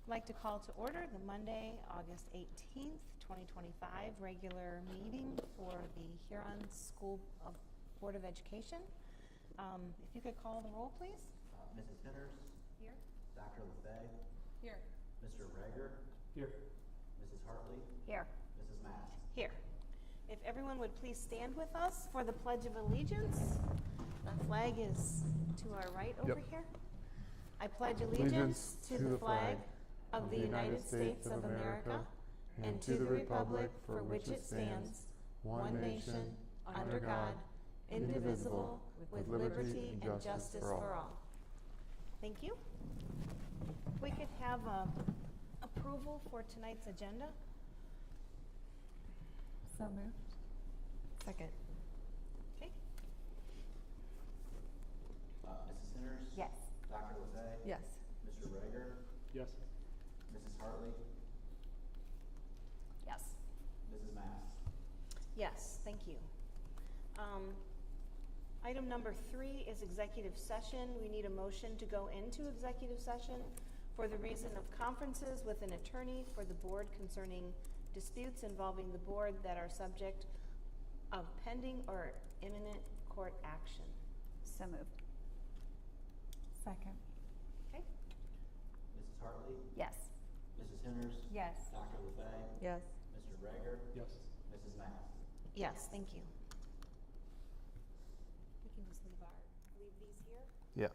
I'd like to call to order the Monday, August 18th, 2025 regular meeting for the Huron School Board of Education. If you could call the roll, please. Mrs. Hinners? Here. Dr. LaFay? Here. Mr. Rager? Here. Mrs. Hartley? Here. Mrs. Mass? Here. If everyone would please stand with us for the Pledge of Allegiance. The flag is to our right over here. I pledge allegiance to the flag of the United States of America and to the republic for which it stands, one nation, under God, indivisible, with liberty and justice for all. Thank you. If we could have approval for tonight's agenda. So moved. Second. Okay. Mrs. Hinners? Yes. Dr. LaFay? Yes. Mr. Rager? Yes. Mrs. Hartley? Yes. Mrs. Mass? Yes, thank you. Item number 3 is executive session. We need a motion to go into executive session for the reason of conferences with an attorney for the board concerning disputes involving the board that are subject of pending or imminent court action. So moved. Second. Okay? Mrs. Hartley? Yes. Mrs. Hinners? Yes. Dr. LaFay? Yes. Mr. Rager? Yes. Mrs. Mass? Yes, thank you. We can just leave these here. Yeah.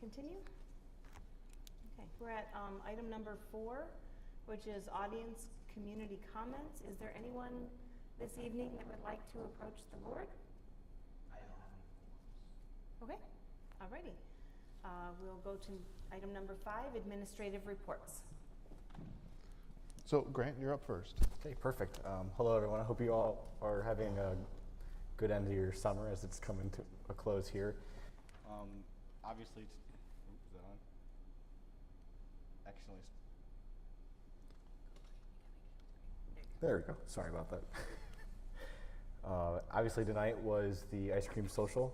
continue? Okay, we're at item number 4, which is audience community comments. Is there anyone this evening that would like to approach the board? I don't have any forms. Okay, alrighty. We'll go to item number 5, administrative reports. So Grant, you're up first. Okay, perfect. Hello, everyone. I hope you all are having a good end of your summer as it's coming to a close here. Obviously, is that on? Accidentally. There we go. Sorry about that. Obviously, tonight was the ice cream social.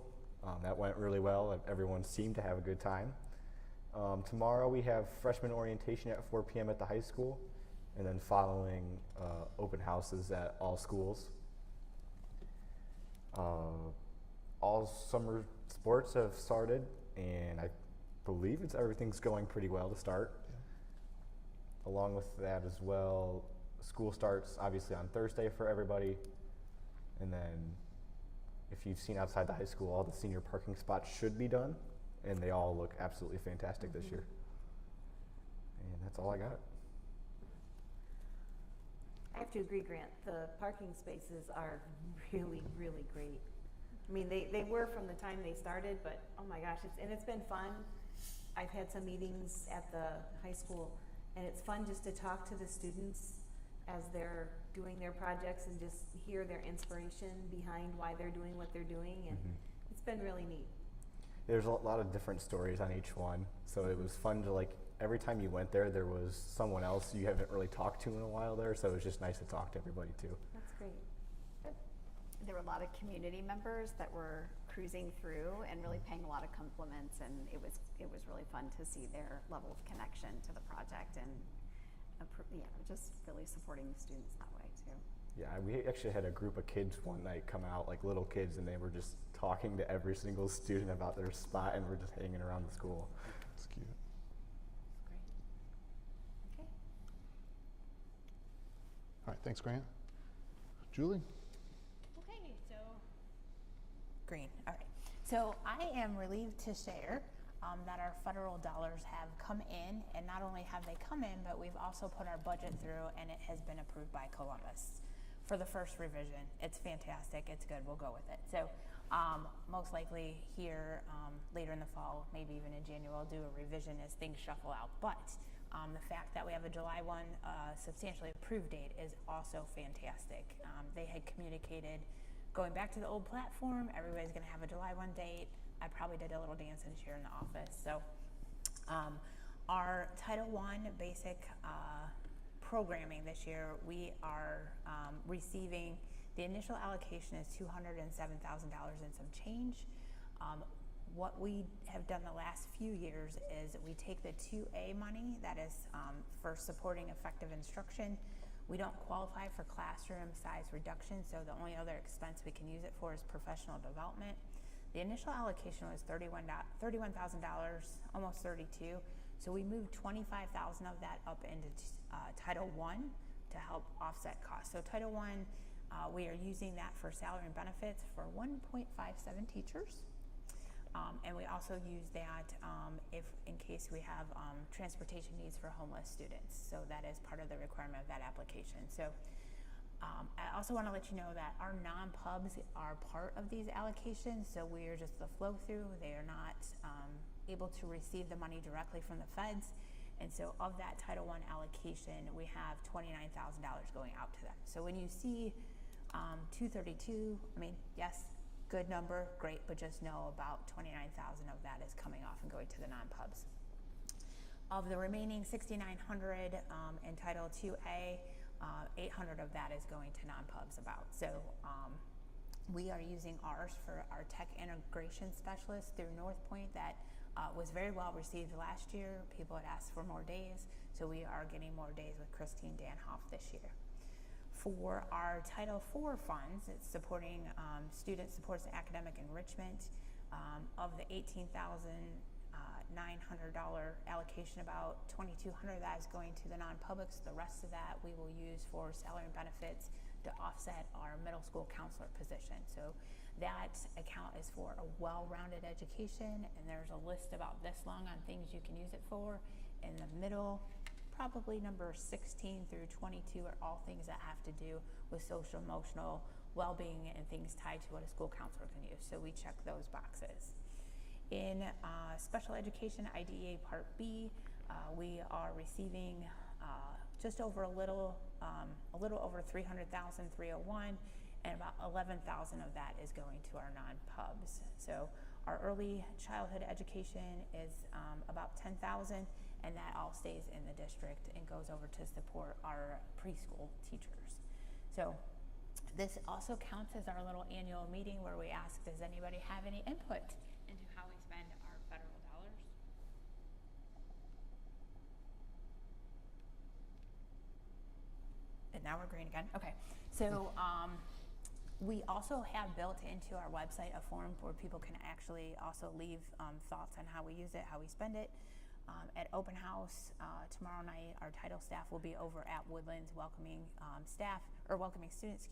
That went really well. Everyone seemed to have a good time. Tomorrow we have freshman orientation at 4 p.m. at the high school, and then following open houses at all schools. All summer sports have started, and I believe everything's going pretty well to start. Yeah. Along with that as well, school starts obviously on Thursday for everybody, and then if you've seen outside the high school, all the senior parking spots should be done, and they all look absolutely fantastic this year. And that's all I got. I have to agree, Grant. The parking spaces are really, really great. I mean, they were from the time they started, but oh my gosh, it's been fun. I've had some meetings at the high school, and it's fun just to talk to the students as they're doing their projects and just hear their inspiration behind why they're doing what they're doing, and it's been really neat. There's a lot of different stories on each one, so it was fun to every time you went there was someone else you haven't really talked to in a while there, so it was just nice to talk to everybody too. That's great. Good. There were a lot of community members that were cruising through and really paying a lot of compliments, and it was really fun to see their level of connection to the project and just really supporting the students that way too. Yeah, we actually had a group of kids one night come out, like little kids, and they were just talking to every single student about their spot, and we're just hanging around the school. It's cute. Great. Okay. All right, thanks, Grant. Julie? Okay, so green. All right. So I am relieved to share that our federal dollars have come in, and not only have they come in, but we've also put our budget through, and it has been approved by Columbus for the first revision. It's fantastic. It's good. We'll go with it. So most likely here later in the fall, maybe even in January, we'll do a revision as things shuffle out. But the fact that we have a July 1 substantially approved date is also fantastic. They had communicated going back to the old platform, everybody's going to have a July 1 date. I probably did a little dance and cheer in the office. So our Title I basic programming this year, we are receiving, the initial allocation is $207,000 and some change. What we have done the last few years is we take the 2A money that is for supporting effective instruction. We don't qualify for classroom size reduction, so the only other expense we can use it for is professional development. The initial allocation was $31,000, almost $32,000. So we moved $25,000 of that up into Title I to help offset costs. So Title I, we are using that for salary and benefits for 1.57 teachers. And we also use that if in case we have transportation needs for homeless students. So that is part of the requirement of that application. So I also want to let you know that our non-pubs are part of these allocations. So we are just the flow through. They are not able to receive the money directly from the feds. And so of that Title I allocation, we have $29,000 going out to them. So when you see 232, I mean, yes, good number, great, but just know about 29,000 of that is coming off and going to the non-pubs. Of the remaining 6,900 in Title IIA, 800 of that is going to non-pubs about. So we are using ours for our tech integration specialist through North Point that was very well received last year. People had asked for more days, so we are getting more days with Christine Danhoff this year. For our Title IV funds, it's supporting student supports and academic enrichment. Of the $18,900 allocation, about $2,200 of that is going to the non-publics. The rest of that we will use for salary and benefits, to offset our middle school counselor position. So that account is for a well-rounded education, and there's a list about this long on things you can use it for. In the middle, probably number 16 through 22 are all things that have to do with social emotional well-being and things tied to what a school counselor can use. So we check those boxes. In special education IDEA Part B, we are receiving just over a little over 300,000, 301, and about 11,000 of that is going to our non-pubs. So our early childhood education is about 10,000, and that all stays in the district and goes over to support our preschool teachers. So this also counts as our little annual meeting where we ask, does anybody have any input into how we spend our federal dollars? And now we're green again. Okay, so we also have built into our website a form where people can actually also leave thoughts on how we use it, how we spend it. At open house tomorrow night, our title staff will be over at Woodlands welcoming welcoming students,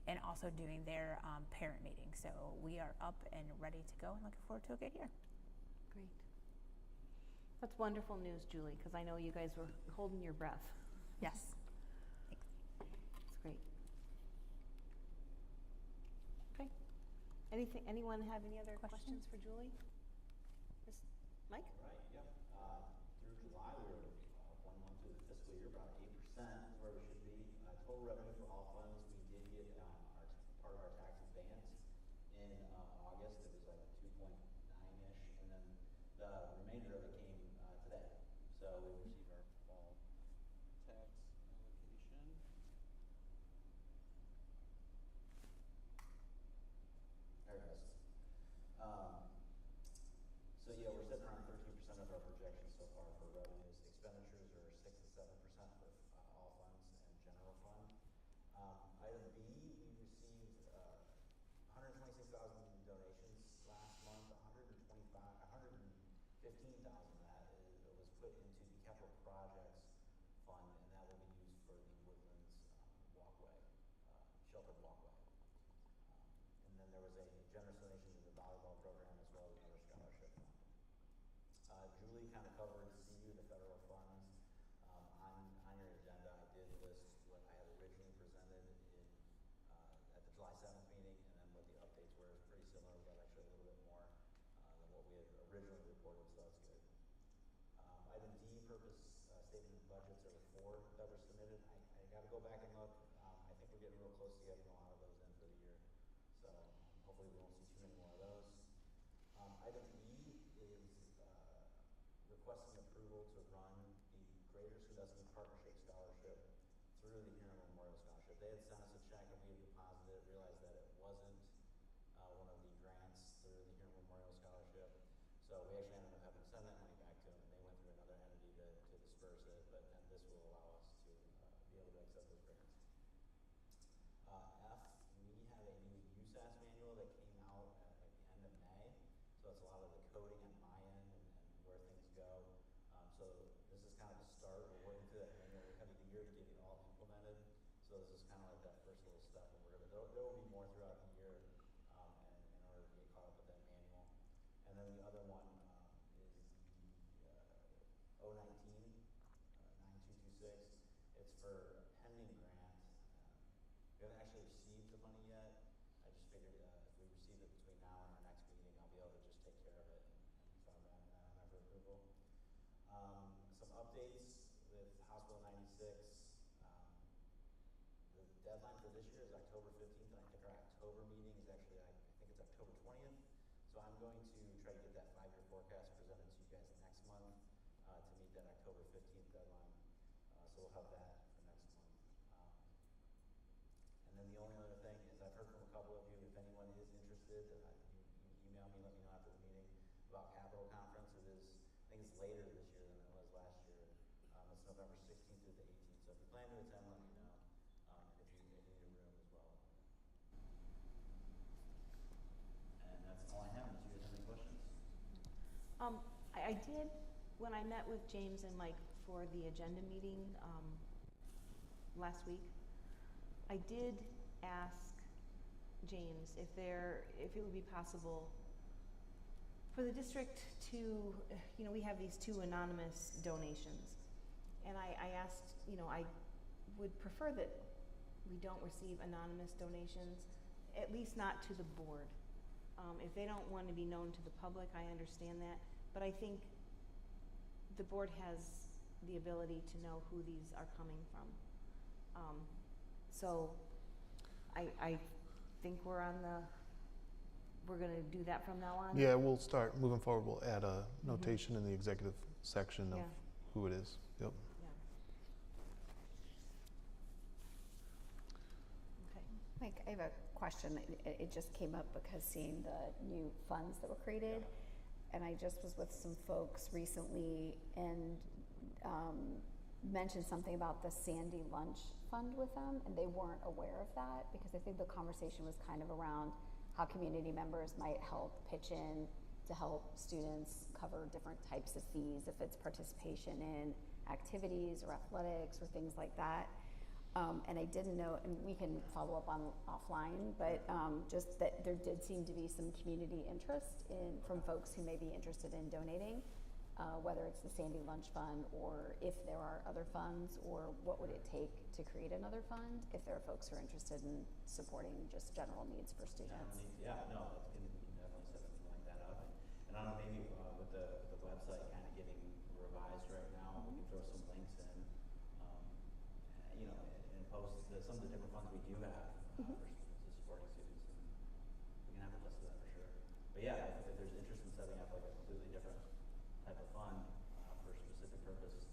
and also doing their parent meeting. So we are up and ready to go and looking forward to a good year. Great. That's wonderful news, Julie, because I know you guys were holding your breath. Yes. That's great. Okay. Anyone have any other questions for Julie? Mike? Right, yep. Through July, we were 1 month through the fiscal year, about 8% is where we should be. Total revenue for all funds, we did get part of our tax advance in August. It was like 2.9-ish, and then the remainder of it came today. So we received our fall tax allocation. There it is. So yeah, we're sitting around 13% of our projections so far for revenues. Expenditures are 6 to 7% for all funds and general fund. Item B, we received 126,000 donations last month. 115,000 of that was put into the capital projects fund, and that will be used for the Woodlands walkway, sheltered walkway. And then there was a generous donation to the volleyball program as well as another scholarship fund. Julie kind of covered CU, the federal funds. On your agenda, I did list what I had originally presented at the July 7th meeting, and then what the updates were. It's pretty similar. We got actually a little bit more than what we had originally reported, so that's good. Item D, purpose statement of budgets. There were 4 that were submitted. I got to go back and look. I think we're getting real close to getting a lot of those in for the year. So hopefully we won't see too many more of those. Item E is requesting approval to run the Greater Sandusky Partnership Scholarship through the Huron Memorial Scholarship. They had sent us a check and we had deposited it, realized that it wasn't one of the grants through the Huron Memorial Scholarship. So we actually ended up having to send that money back to them, and they went through another entity to disperse it, but then this will allow us to be able to accept those grants. F, we have a new USAS manual that came out at the end of May. So it's a lot of the coding on my end and where things go. So this is kind of a start. We're working through that manual. We have a year to get it all implemented. So this is kind of like that first little step. And there will be more throughout the year in order to get caught up with that manual. And then the other one is the 019-9226. It's for a pending grant. We haven't actually received the money yet. I just figured if we receive it between now and our next meeting, I'll be able to just take care of it and file that on there for approval. Some updates with House Bill 96. The deadline for this year is October 15th, and I think our October meeting is actually, I think it's October 20th. So I'm going to try to get that 5-year forecast presented to you guys next month to meet that October 15th deadline. So we'll have that for next month. And then the only other thing is I've heard from a couple of you, if anyone is interested, you email me, let me know after the meeting about Capitol Conference. It is, I think it's later this year than it was last year. It's November 16th through the 18th. So if you plan to attend, let me know. If you need a room as well. And that's all I have. Unless you guys have any questions. I did, when I met with James and Mike for the agenda meeting last week, I did ask James if it would be possible for the district to, we have these 2 anonymous donations. And I asked, I would prefer that we don't receive anonymous donations, at least not to the board. If they don't want to be known to the public, I understand that. But I think the board has the ability to know who these are coming from. So I think we're going to do that from now on. Yeah, we'll start moving forward. We'll add a notation in the executive section of Yeah. who it is. Yep. Yeah. Okay. Mike, I have a question. It just came up because seeing the new funds that were created, and I just was with some folks recently and mentioned something about the Sandy Lunch Fund with them, and they weren't aware of that because I think the conversation was kind of around how community members might help pitch in to help students cover different types of fees if it's participation in activities or athletics or things like that. And I didn't know, and we can follow up on offline, but just that there did seem to be some community interest from folks who may be interested in donating, whether it's the Sandy Lunch Fund or if there are other funds, or what would it take to create another fund if there are folks who are interested in supporting just general needs for students. Yeah, no, we can definitely set something like that up. And I don't know, maybe with the website kind of getting revised right now, we can throw some links in, and post some of the different funds we do have for supporting students. And we can have a list of that for sure. But yeah, if there's interest in setting up like a completely different type of fund for a specific purpose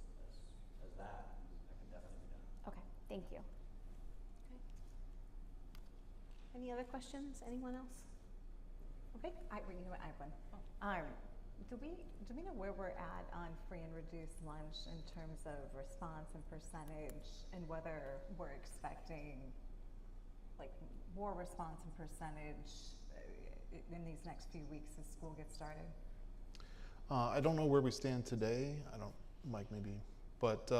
as that can definitely be done. Okay, thank you. Okay. Any other questions? Anyone else? Okay. I have one. Do we know where we're at on free and reduced lunch in terms of response and percentage, and whether we're expecting like more response and percentage in these next few weeks as school gets started? I don't know where we stand today. Mike maybe, but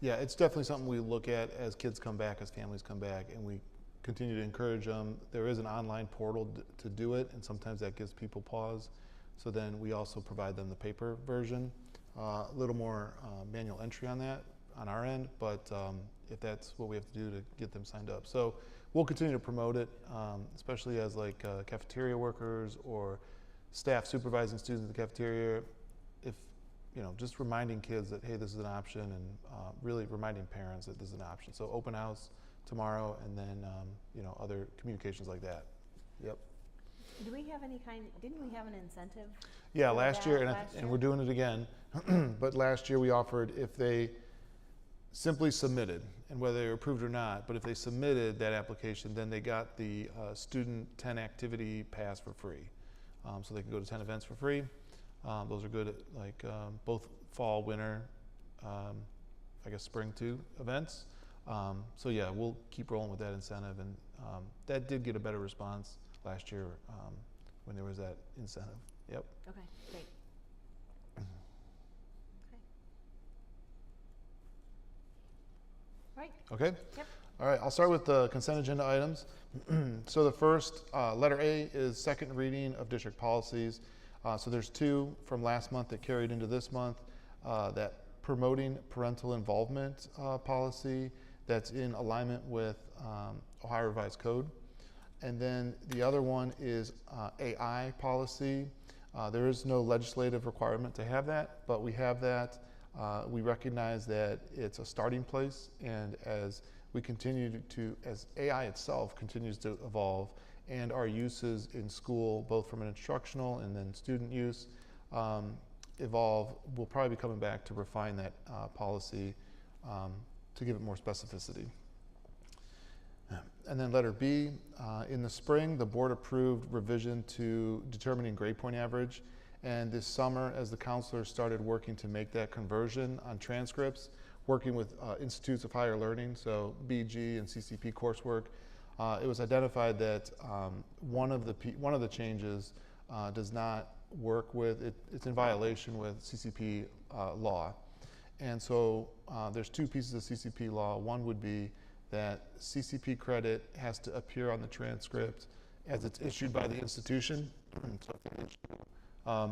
yeah, it's definitely something we look at as kids come back, as families come back, and we continue to encourage them. There is an online portal to do it, and sometimes that gives people pause. So then we also provide them the paper version, a little more manual entry on that on our end, but if that's what we have to do to get them signed up. So we'll continue to promote it, especially as like cafeteria workers or staff supervising students in the cafeteria. If, just reminding kids that, hey, this is an option, and really reminding parents that this is an option. So open house tomorrow, and then, other communications like that. Yep. Do we have didn't we have an incentive? Yeah, for last that year, last and year? we're doing it again. But last year we offered, if they simply submitted, and whether they were approved or not, but if they submitted that application, then they got the student 10 activity pass for free. So they could go to 10 events for free. Those are good at like both fall, winter, I guess spring too events. So yeah, we'll keep rolling with that incentive, and that did get a better response last year when there was that incentive. Yep. Okay, great. Okay. Right. Okay. Yep. All right, I'll start with the consent agenda items. So the first, letter A, is second reading of district policies. So there's 2 from last month that carried into this month. That promoting parental involvement policy that's in alignment with Ohio Revised Code. And then the other one is AI policy. There is no legislative requirement to have that, but we have that. We recognize that it's a starting place, and as we continue as AI itself continues to evolve, and our uses in school, both from an instructional and then student use, evolve, we'll probably be coming back to refine that policy to give it more specificity. And then letter B, in the spring, the board approved revision to determining grade point average. And this summer, as the counselors started working to make that conversion on transcripts, working with institutes of higher learning, so BG and CCP coursework, it was identified that one of the changes does not work with, it's in violation with CCP law. And so there's 2 pieces of CCP law. One would be that CCP credit has to appear on the transcript as it's issued by the institution. So if they issue,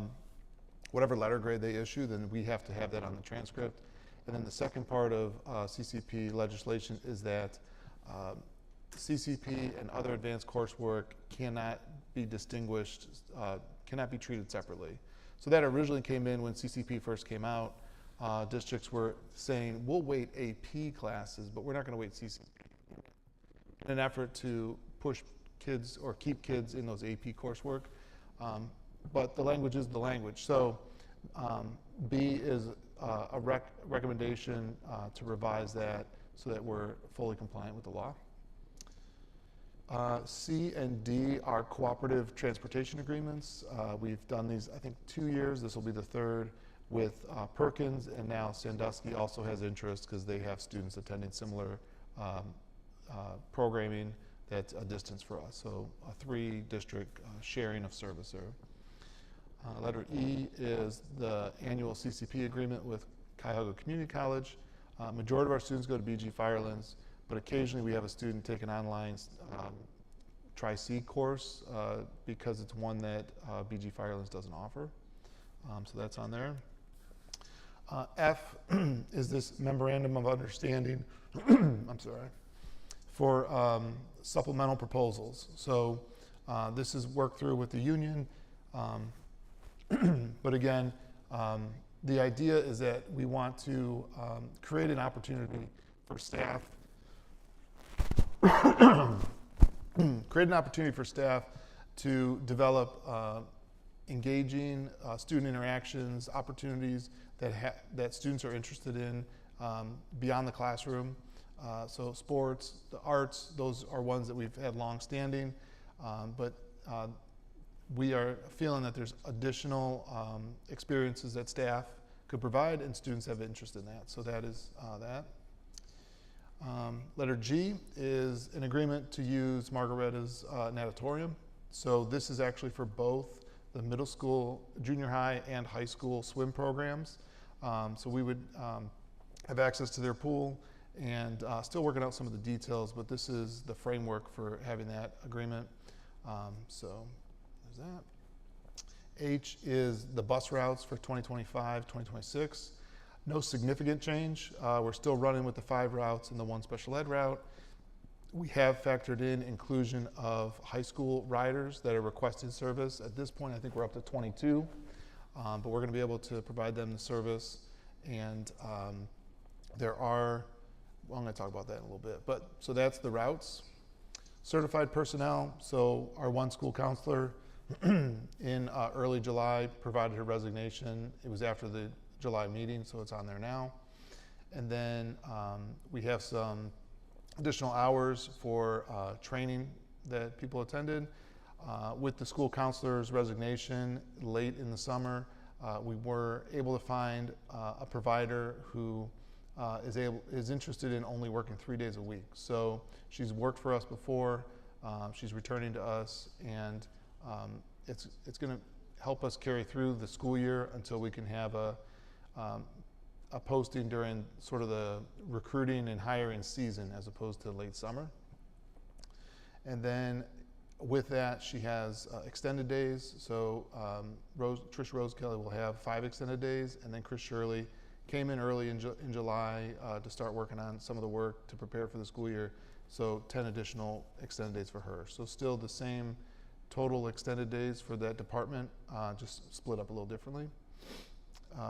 whatever letter grade they issue, then we have to have that on the transcript. And then the second part of CCP legislation is that CCP and other advanced coursework cannot be distinguished, cannot be treated separately. So that originally came in when CCP first came out. Districts were saying, we'll wait AP classes, but we're not going to wait CCP. In an effort to push kids or keep kids in those AP coursework. But the language is the language. So B is a recommendation to revise that so that we're fully compliant with the law. C and D are cooperative transportation agreements. We've done these, I think, 2 years. This will be the third with Perkins, and now Sandusky also has interest because they have students attending similar programming that's a distance for us. So a 3-district sharing of service there. Letter E is the annual CCP agreement with Cuyahoga Community College. Majority of our students go to BG Firelands, but occasionally we have a student take an online Tri-C course because it's one that BG Firelands doesn't offer. So that's on there. F is this memorandum of understanding, I'm sorry, for supplemental proposals. So this is worked through with the union. But again, the idea is that we want to create an opportunity for staff, to develop engaging student interactions, opportunities that students are interested in beyond the classroom. So sports, the arts, those are ones that we've had long-standing, but we are feeling that there's additional experiences that staff could provide, and students have interest in that. So that is that. Letter G is an agreement to use Margaretta's natatorium. So this is actually for both the middle school, junior high, and high school swim programs. So we would have access to their pool, and still working out some of the details, but this is the framework for having that agreement. So there's that. H is the bus routes for 2025, 2026. No significant change. We're still running with the 5 routes and the 1 special ed route. We have factored in inclusion of high school riders that are requesting service. At this point, I think we're up to 22, but we're going to be able to provide them the service. And there are, well, I'm going to talk about that in a little bit. But so that's the routes. Certified personnel. So our 1 school counselor in early July provided her resignation. It was after the July meeting, so it's on there now. And then we have some additional hours for training that people attended. With the school counselor's resignation late in the summer, we were able to find a provider who is interested in only working 3 days a week. So she's worked for us before, she's returning to us, and it's going to help us carry through the school year until we can have a posting during sort of the recruiting and hiring season as opposed to late summer. And then with that, she has extended days. So Trish Rose Kelly will have 5 extended days, and then Chris Shirley came in early in July to start working on some of the work to prepare for the school year. So 10 additional extended days for her. So still the same total extended days for that department, just split up a little differently.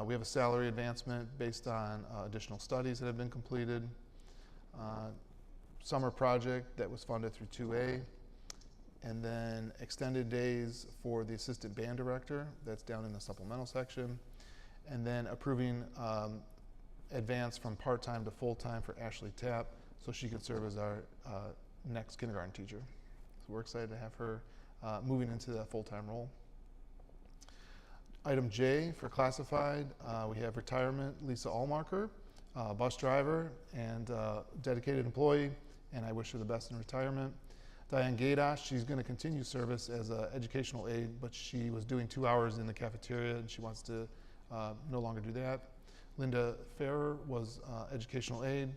We have a salary advancement based on additional studies that have been completed. Summer project that was funded through 2A. And then extended days for the assistant band director, that's down in the supplemental section. And then approving advance from part-time to full-time for Ashley Tapp, so she could serve as our next kindergarten teacher. So we're excited to have her moving into that full-time role. Item J for classified, we have retirement Lisa Allmarker, bus driver and dedicated employee, and I wish her the best in retirement. Diane Gaydosh, she's going to continue service as an educational aide, but she was doing 2 hours in the cafeteria and she wants to no longer do that. Linda Farrer was educational aide,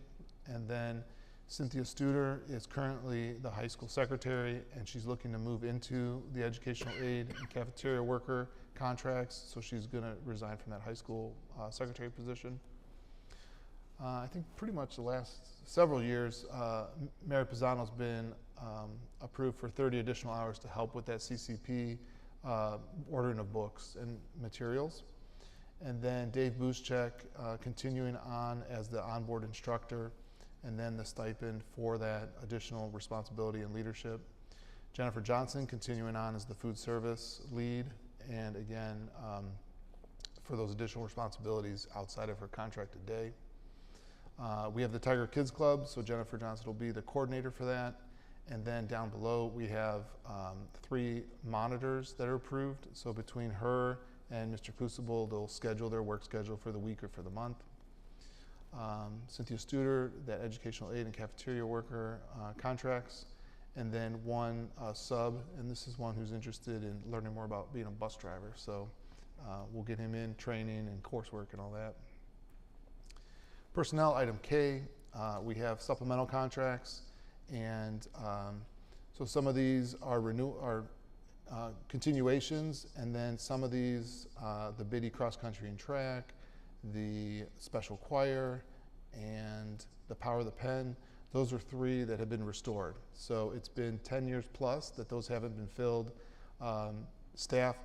and then Cynthia Studer is currently the high school secretary, and she's looking to move into the educational aid and cafeteria worker contracts, so she's going to resign from that high school secretary position. I think pretty much the last several years, Mary Pisano's been approved for 30 additional hours to help with that CCP ordering of books and materials. And then Dave Buszczek continuing on as the onboard instructor, and then the stipend for that additional responsibility and leadership. Jennifer Johnson continuing on as the food service lead, and again, for those additional responsibilities outside of her contracted day. We have the Tiger Kids Club, so Jennifer Johnson will be the coordinator for that. And then down below, we have 3 monitors that are approved. So between her and Mr. Crucible, they'll schedule their work schedule for the week or for the month. Cynthia Studer, that educational aid and cafeteria worker contracts. And then 1 sub, and this is one who's interested in learning more about being a bus driver. So we'll get him in training and coursework and all that. Personnel item K, we have supplemental contracts, and so some of these are continuations, and then some of these, the Biddy cross country and track, the special choir, and the Power of the Pen. Those are 3 that have been restored. So it's been 10 years plus that those haven't been filled. Staff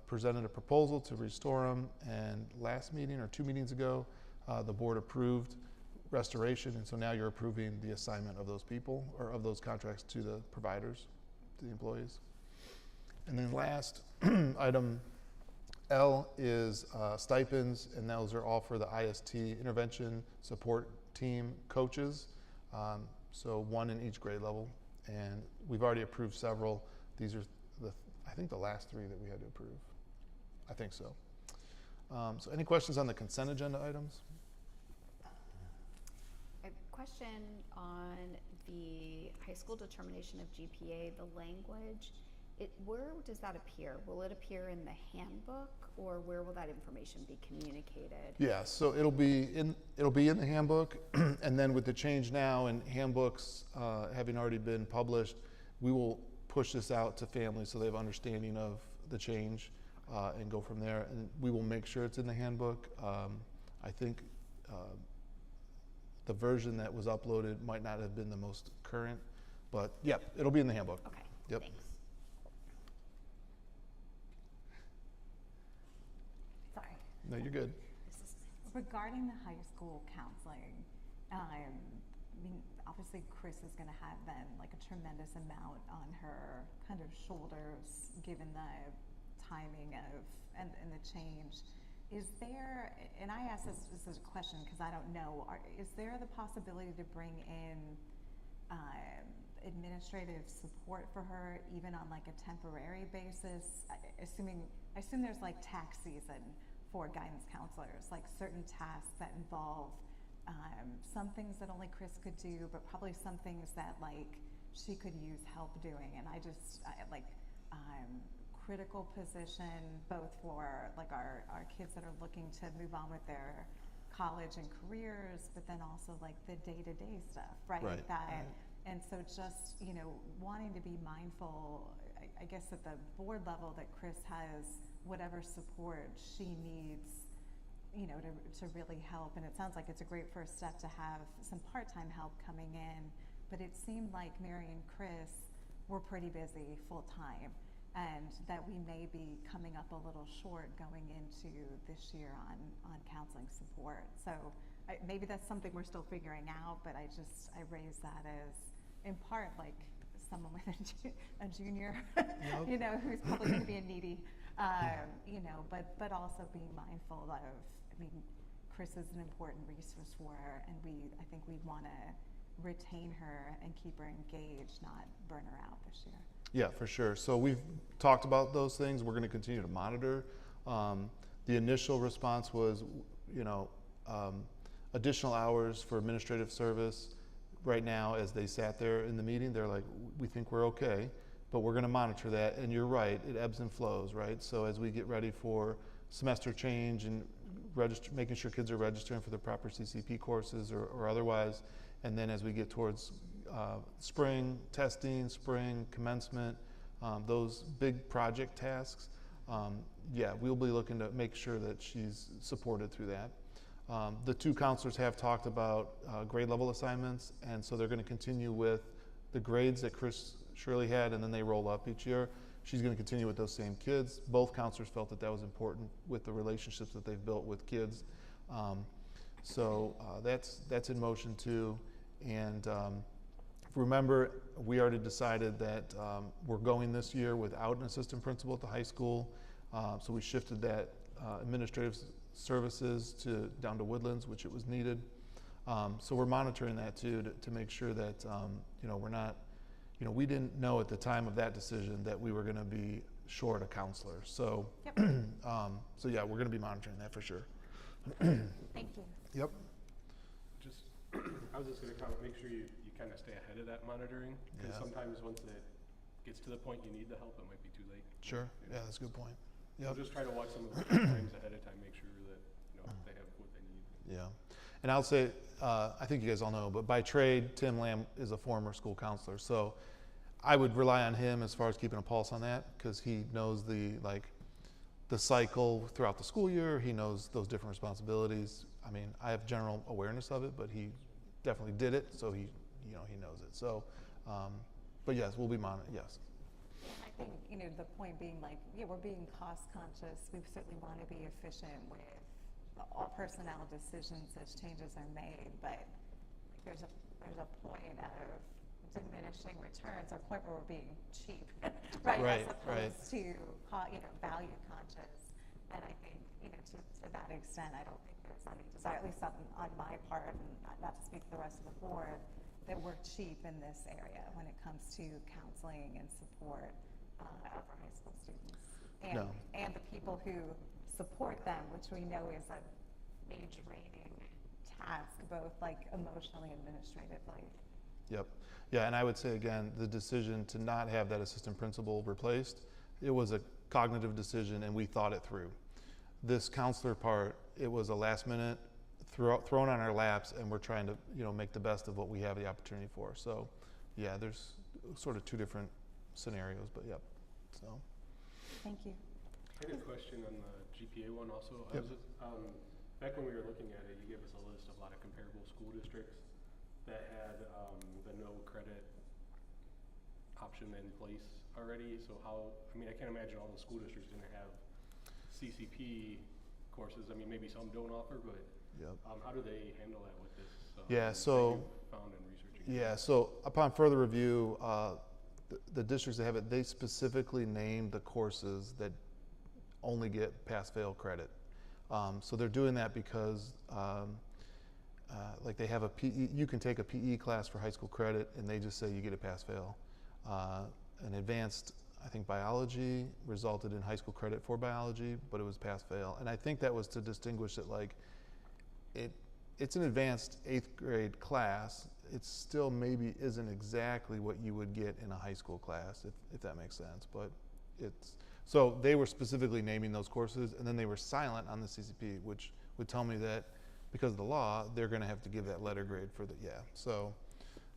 presented a proposal to restore them, and last meeting or 2 meetings ago, the board approved restoration, and so now you're approving the assignment of those people or of those contracts to the providers, to the employees. And then last, item L is stipends, and those are all for the IST intervention support team coaches. So 1 in each grade level, and we've already approved several. These are I think the last 3 that we had to approve. I think so. So any questions on the consent agenda items? A question on the high school determination of GPA, the language. Where does that appear? Will it appear in the handbook, or where will that information be communicated? Yeah, so it'll be in the handbook, and then with the change now and handbooks having already been published, we will push this out to families so they have understanding of the change and go from there. And we will make sure it's in the handbook. I think the version that was uploaded might not have been the most current, but yeah, it'll be in the handbook. Okay, Yep. thanks. Sorry. No, you're good. Regarding the high school counseling, I mean, obviously Chris is going to have then like a tremendous amount on her kind of shoulders, given the timing of and the change. Is there, and I ask this as a question because I don't know, is there the possibility to bring in administrative support for her, even on like a temporary basis? I assume there's like tax season for guidance counselors, like certain tasks that involve some things that only Chris could do, but probably some things that like she could use help doing. And I critical position both for like our kids that are looking to move on with their college and careers, but then also like the day-to-day stuff, right? And so just, you know, wanting to be mindful, I guess at the board level, that Chris has whatever support she needs, you know, to really help. And it sounds like it's a great first step to have some part-time help coming in, but it seemed like Mary and Chris were pretty busy full-time, and that we may be coming up a little short going into this year on counseling support. So maybe that's something we're still figuring out, but I raise that as in part like someone with a junior, Yep. you know, who's probably going to be a needy, you know, but also being mindful of, I mean, Chris is an important resource for her, and I think we want to retain her and keep her engaged, not burn her out this year. Yeah, for sure. So we've talked about those things. We're going to continue to monitor. The initial response was, you know, additional hours for administrative service. Right now, as they sat there in the meeting, they're like, we think we're okay, but we're going to monitor that. And you're right, it ebbs and flows, right? So as we get ready for semester change and making sure kids are registering for the proper CCP courses or otherwise, And then as we get towards spring testing, spring commencement, those big project tasks, yeah, we'll be looking to make sure that she's supported through that. The two counselors have talked about grade level assignments, and so they're going to continue with the grades that Chris Shirley had, and then they roll up each year. She's going to continue with those same kids. Both counselors felt that that was important with the relationships that they've built with kids. So that's in motion too. And remember, we already decided that we're going this year without an assistant principal at the high school. So we shifted that administrative services down to Woodlands, which it was needed. So we're monitoring that too to make sure that we're not, we didn't know at the time of that decision that we were going to be short a counselor. So, Yep. So yeah, we're going to be monitoring that for sure. Thank you. Yep. Just, I was just going to comment, make sure you kind of stay ahead of that monitoring. Because Yeah. sometimes once it gets to the point you need the help, it might be too late. Sure. Yeah, that's a good point. So Yep. just try to watch some of those times ahead of time, make sure that they have what they need. Yeah. And I'll say, I think you guys all know, but by trade, Tim Lamb is a former school counselor. So I would rely on him as far as keeping a pulse on that, because he knows the cycle throughout the school year. He knows those different responsibilities. I mean, I have general awareness of it, but he definitely did it, so he knows it. So, but yes, we'll be monitoring. Yes. I think, the point being we're being cost conscious. We certainly want to be efficient with all personnel decisions as changes are made, but there's a point of diminishing returns, or a point where we're being cheap, right? Right, As opposed to, value conscious. And I think, to that extent, I don't think there's any desire, at least on my part, and not to speak for the rest of the board, that we're cheap in this area when it comes to counseling and support of our high school students. And, No. and the people who support them, which we know is a major draining task, both emotionally and administratively. Yep. Yeah, and I would say again, the decision to not have that assistant principal replaced, it was a cognitive decision, and we thought it through. This counselor part, it was a last minute thrown on our laps, and we're trying to make the best of what we have the opportunity for. So, yeah, there's sort of two different scenarios, but yep. So. Thank you. I had a question on the GPA one also. Yep. Back when we were looking at it, you gave us a list of a lot of comparable school districts that had the no credit option in place already. So I can't imagine all the school districts didn't have CCP courses. I mean, maybe some don't offer, but Yep. How do they handle that with this? Yeah, that so- you found in researching? Yeah, so upon further review, the districts that have it, they specifically named the courses that only get pass-fail credit. So they're doing that because they have a PE, you can take a PE class for high school credit, and they just say you get a pass-fail. An advanced, I think, biology resulted in high school credit for biology, but it was pass-fail. And I think that was to distinguish that it's an advanced 8th grade class. It still maybe isn't exactly what you would get in a high school class, if that makes sense. But so they were specifically naming those courses, and then they were silent on the CCP, which would tell me that because of the law, they're going to have to give that letter grade for the, yeah. So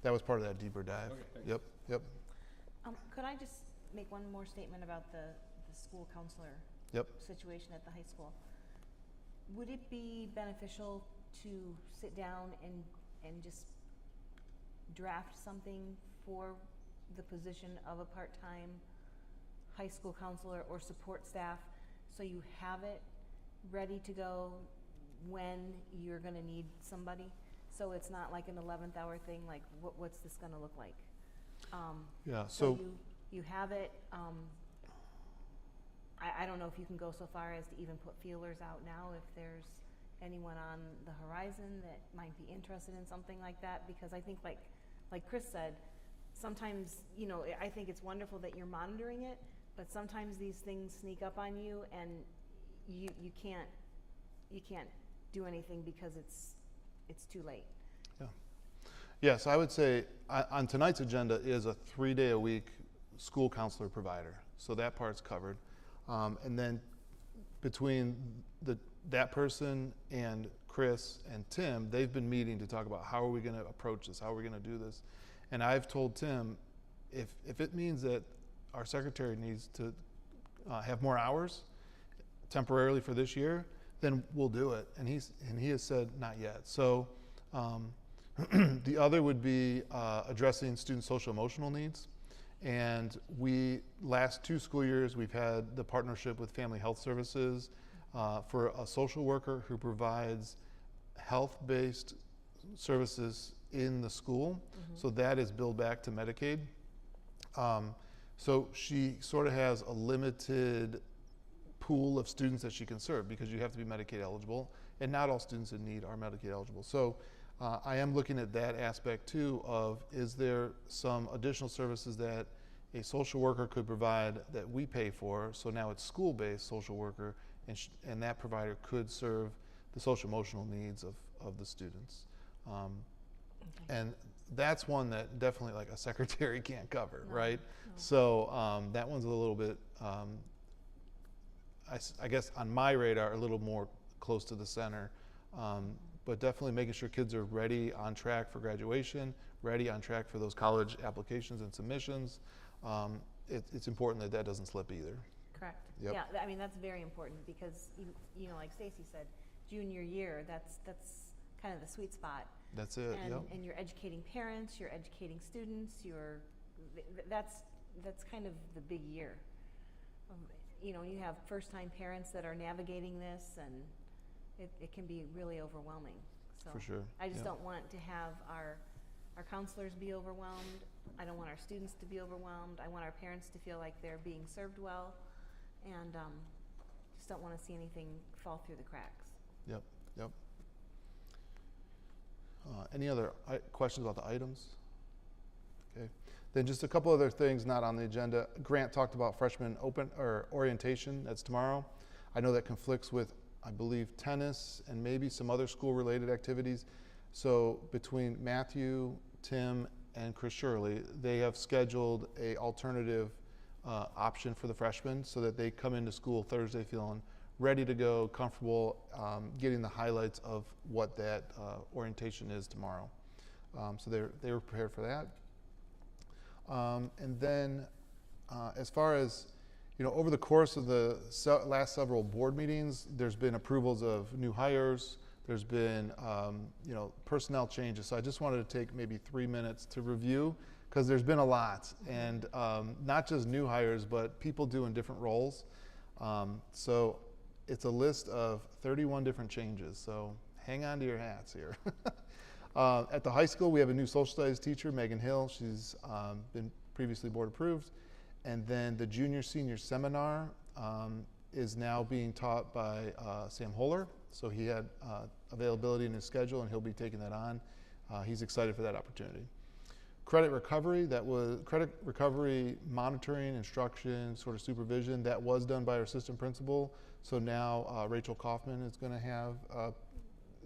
that was part of that deeper dive. Okay, thanks. Yep. Could I just make one more statement about the school counselor Yep. situation at the high school? Would it be beneficial to sit down and just draft something for the position of a part-time high school counselor or support staff, so you have it ready to go when you're going to need somebody? So it's not like an 11th hour thing, like what's this going to look like? Yeah. So you have it. I don't know if you can go so far as to even put feelers out now if there's anyone on the horizon that might be interested in something like that, because I think like Chris said, sometimes, I think it's wonderful that you're monitoring it, but sometimes these things sneak up on you, and you can't do anything because it's too late. Yeah, so I would say on tonight's agenda is a 3-day-a-week school counselor provider. So that part's covered. And then between the that person and Chris and Tim, they've been meeting to talk about how are we going to approach this, how are we going to do this. And I've told Tim, if it means that our secretary needs to have more hours temporarily for this year, then we'll do it. And he has said not yet. So the other would be addressing student social emotional needs. And last 2 school years, we've had the partnership with Family Health Services for a social worker who provides health-based services in the school. So that is billed back to Medicaid. So she sort of has a limited pool of students that she can serve because you have to be Medicaid eligible, and not all students in need are Medicaid eligible. So I am looking at that aspect too of, is there some additional services that a social worker could provide that we pay for? So now it's school-based social worker, and that provider could serve the social emotional needs of the students. And that's one that definitely like a secretary can't cover, right? No. So that one's a little bit, I guess on my radar, a little more close to the center. But definitely making sure kids are ready, on track for graduation, ready, on track for those college applications and submissions. It's important that doesn't slip either. Correct. Yep. Yeah, I mean, that's very important because, you know, like Stacy said, junior year, that's kind of the sweet spot. That's it, and, yep. And you're educating parents, you're educating students, that's kind of the big year. You know, you have first-time parents that are navigating this, and it can be really overwhelming. So for sure. I just don't want to have our counselors be overwhelmed. I don't want our students to be overwhelmed. I want our parents to feel like they're being served well, and just don't want to see anything fall through the cracks. Yep. Any other questions about the items? Okay. Then just a couple other things not on the agenda. Grant talked about freshman orientation. That's tomorrow. I know that conflicts with, I believe, tennis and maybe some other school-related activities. So between Matthew, Tim, and Chris Shirley, they have scheduled a alternative option for the freshmen so that they come into school Thursday feeling ready to go, comfortable, getting the highlights of what that orientation is tomorrow. So they were prepared for that. And then as far as, you know, over the course of the last several board meetings, there's been approvals of new hires. There's been, you know, personnel changes. So I just wanted to take maybe 3 minutes to review because there's been a lot, and not just new hires, but people doing different roles. So it's a list of 31 different changes. So hang on to your hats here. At the high school, we have a new social studies teacher, Megan Hill. She's been previously board approved. And then the junior-senior seminar is now being taught by Sam Holler. So he had availability in his schedule, and he'll be taking that on. He's excited for that opportunity. Credit recovery, that was credit recovery monitoring, instruction, sort of supervision. That was done by our assistant principal. So now Rachel Kaufman is going to have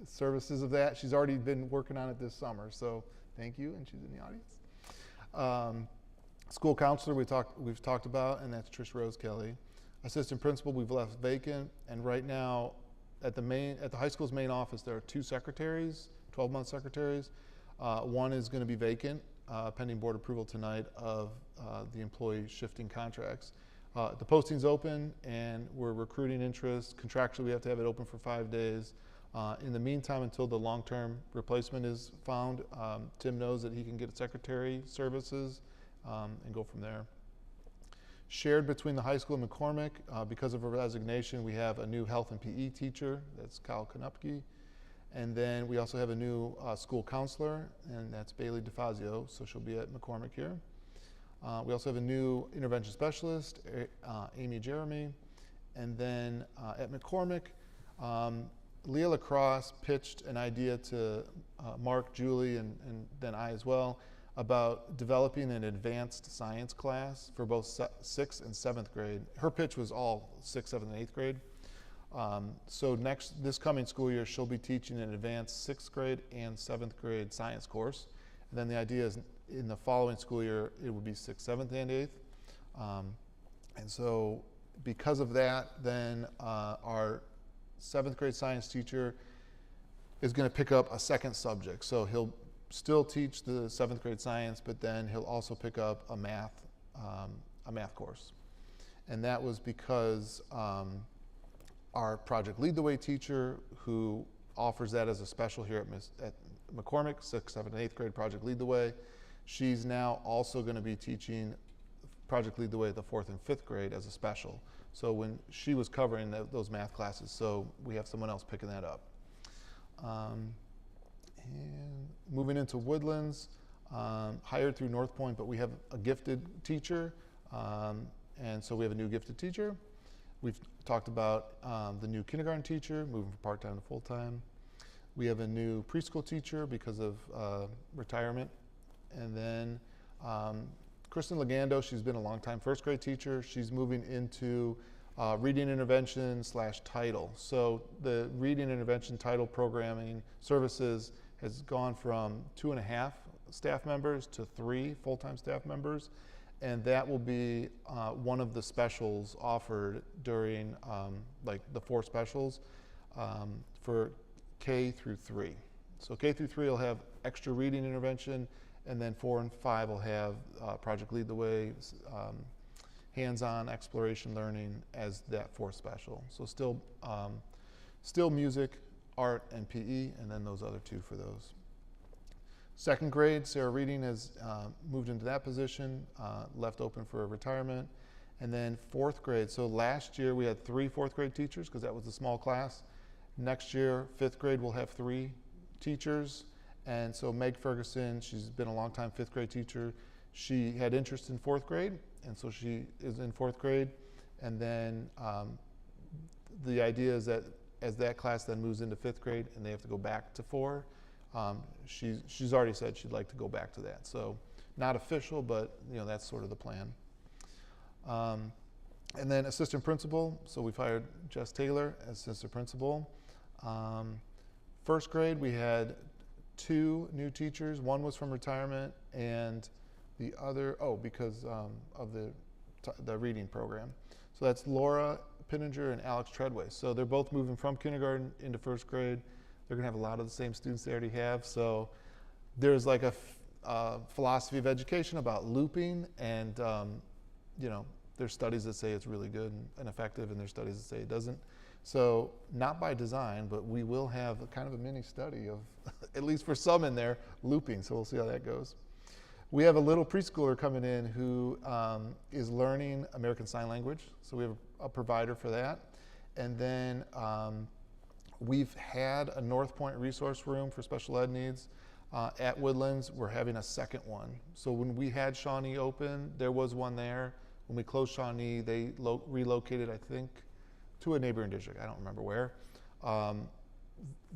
services of that. She's already been working on it this summer, so thank you, and she's in the audience. School counselor we've talked about, and that's Trish Rose Kelly. Assistant principal we've left vacant, and right now at the high school's main office there are 2 secretaries, 12-month secretaries. One is going to be vacant pending board approval tonight of the employee shifting contracts. The posting's open, and we're recruiting interest. Contractually, we have to have it open for 5 days. In the meantime, until the long-term replacement is found, Tim knows that he can get secretary services and go from there. Shared between the high school and McCormick, because of a resignation, we have a new health and PE teacher, that's Kyle Konupke. And then we also have a new school counselor, and that's Bailey DeFazio, so she'll be at McCormick here. We also have a new intervention specialist, Amy Jeremy. And then at McCormick, Leah Lacrosse pitched an idea to Mark, Julie, and then I as well, about developing an advanced science class for both 6th and 7th grade. Her pitch was all 6th, 7th, and 8th grade. So this coming school year, she'll be teaching an advanced 6th grade and 7th grade science course. And then the idea is in the following school year, it would be 6th, 7th, and 8th. And so because of that, then our 7th grade science teacher is going to pick up a second subject. So he'll still teach the 7th grade science, but then he'll also pick up a math course. And that was because our Project Lead the Way teacher, who offers that as a special here at McCormick, 6th, 7th, and 8th grade Project Lead the Way, she's now also going to be teaching Project Lead the Way at the 4th and 5th grade as a special. So when she was covering those math classes, so we have someone else picking that up. And moving into Woodlands, hired through North Point, but we have a gifted teacher, and so we have a new gifted teacher. We've talked about the new kindergarten teacher, moving from part-time to full-time. We have a new preschool teacher because of retirement. And then Kristen Legando, she's been a long-time first grade teacher. She's moving into reading intervention / title. So the reading intervention title programming services has gone from 2.5 staff members to 3 full-time staff members. And that will be one of the specials offered during like the 4 specials for K through 3. So K through 3 will have extra reading intervention, and then 4 and 5 will have Project Lead the Way, hands-on exploration learning as that 4th special. So still music, art, and PE, and then those other 2 for those. 2nd grade, Sarah Reading has moved into that position, left open for retirement. And then 4th grade, so last year we had 3 4th grade teachers because that was a small class. Next year, 5th grade will have 3 teachers. And so Meg Ferguson, she's been a long-time 5th grade teacher. She had interest in 4th grade, and so she is in 4th grade. And then the idea is that as that class then moves into 5th grade and they have to go back to 4, she's already said she'd like to go back to that. So not official, but that's sort of the plan. And then assistant principal, so we've hired Jess Taylor as assistant principal. 1st grade, we had 2 new teachers. One was from retirement, and the other, because of the reading program. So that's Laura Pinninger and Alex Treadway. So they're both moving from kindergarten into 1st grade. They're going to have a lot of the same students they already have. So there's like a philosophy of education about looping, and there's studies that say it's really good and effective, and there's studies that say it doesn't. So not by design, but we will have a kind of a mini study of, at least for some in there, looping. So we'll see how that goes. We have a little preschooler coming in who is learning American Sign Language. So we have a provider for that. And then we've had a North Point resource room for special ed needs. At Woodlands, we're having a second one. So when we had Shawnee open, there was one there. When we closed Shawnee, they relocated, I think, to a neighboring district. I don't remember where.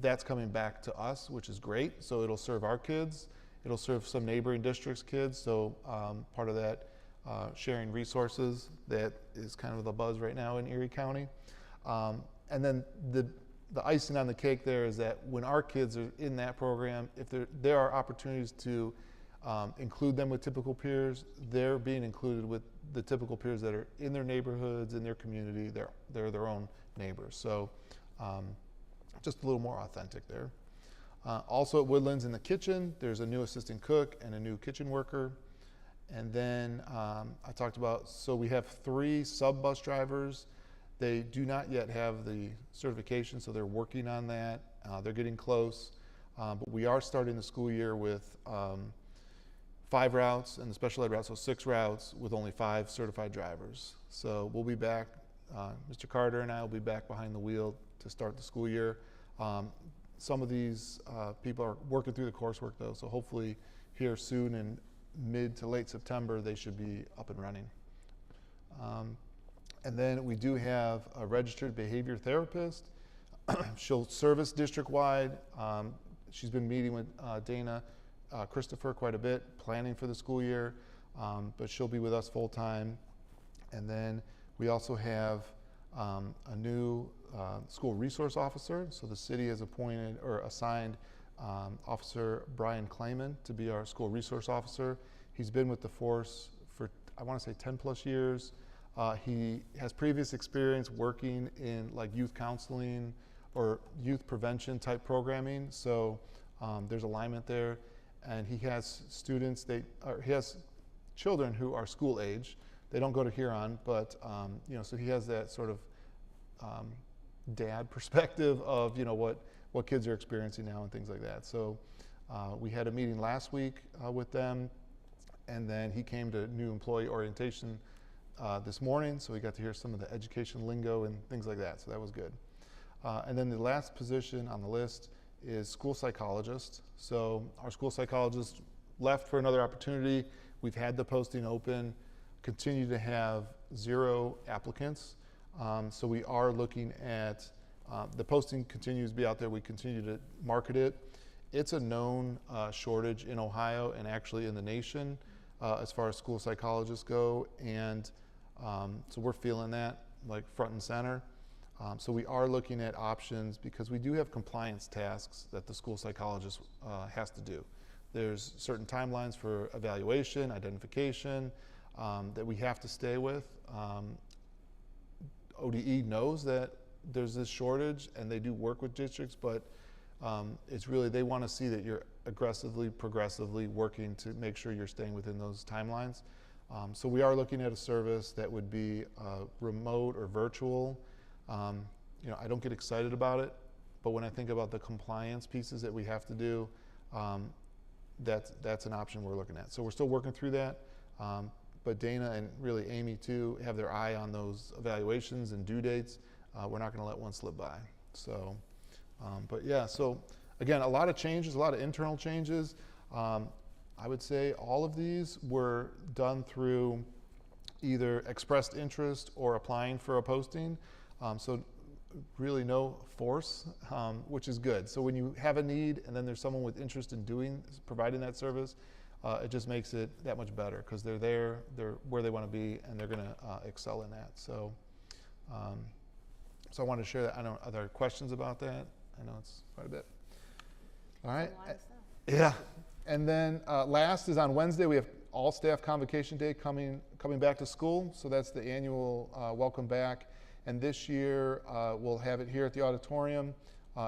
That's coming back to us, which is great. So it'll serve our kids. It'll serve some neighboring districts' kids. So part of that sharing resources that is kind of the buzz right now in Erie County. And then the icing on the cake there is that when our kids are in that program, if there are opportunities to include them with typical peers, they're being included with the typical peers that are in their neighborhoods, in their community. They're their own neighbors. So just a little more authentic there. Also at Woodlands in the kitchen, there's a new assistant cook and a new kitchen worker. And then I talked about, so we have 3 sub-bus drivers. They do not yet have the certification, so they're working on that. They're getting close. But we are starting the school year with 5 routes and the special ed route, so 6 routes with only 5 certified drivers. So we'll be back, Mr. Carter and I will be back behind the wheel to start the school year. Some of these people are working through the coursework though, so hopefully here soon in mid to late September, they should be up and running. And then we do have a registered behavior therapist. She'll service district-wide. She's been meeting with Dana Christopher quite a bit, planning for the school year, but she'll be with us full-time. And then we also have a new school resource officer. So the city has appointed or assigned Officer Brian Clayman to be our school resource officer. He's been with the force for, I want to say 10 plus years. He has previous experience working in like youth counseling or youth prevention type programming. So there's alignment there, and he has students. He has children who are school age. They don't go to Huron, but so he has that sort of dad perspective of what kids are experiencing now and things like that. So we had a meeting last week with them, and then he came to new employee orientation this morning, so we got to hear some of the education lingo and things like that, so that was good. And then the last position on the list is school psychologist. So our school psychologist left for another opportunity. We've had the posting open, continue to have 0 applicants. So we are looking at, the posting continues to be out there, we continue to market it. It's a known shortage in Ohio and actually in the nation as far as school psychologists go, and so we're feeling that like front and center. So we are looking at options because we do have compliance tasks that the school psychologist has to do. There's certain timelines for evaluation, identification that we have to stay with. ODE knows that there's this shortage and they do work with districts, but it's really, they want to see that you're aggressively, progressively working to make sure you're staying within those timelines. So we are looking at a service that would be remote or virtual. I don't get excited about it, but when I think about the compliance pieces that we have to do, that's an option we're looking at. So we're still working through that, but Dana and really Amy too have their eye on those evaluations and due dates. We're not going to let one slip by. So, but yeah, so again, a lot of changes, a lot of internal changes. I would say all of these were done through either expressed interest or applying for a posting. So really no force, which is good. So when you have a need and then there's someone with interest in providing that service, it just makes it that much better because they're there, they're where they want to be, and they're going to excel in that. So, so I wanted to share that. I don't know, are there questions about that? I know it's quite a bit. All right. A lot of stuff. Yeah. And then last is on Wednesday, we have all staff convocation day coming back to school. So that's the annual welcome back. And this year we'll have it here at the auditorium.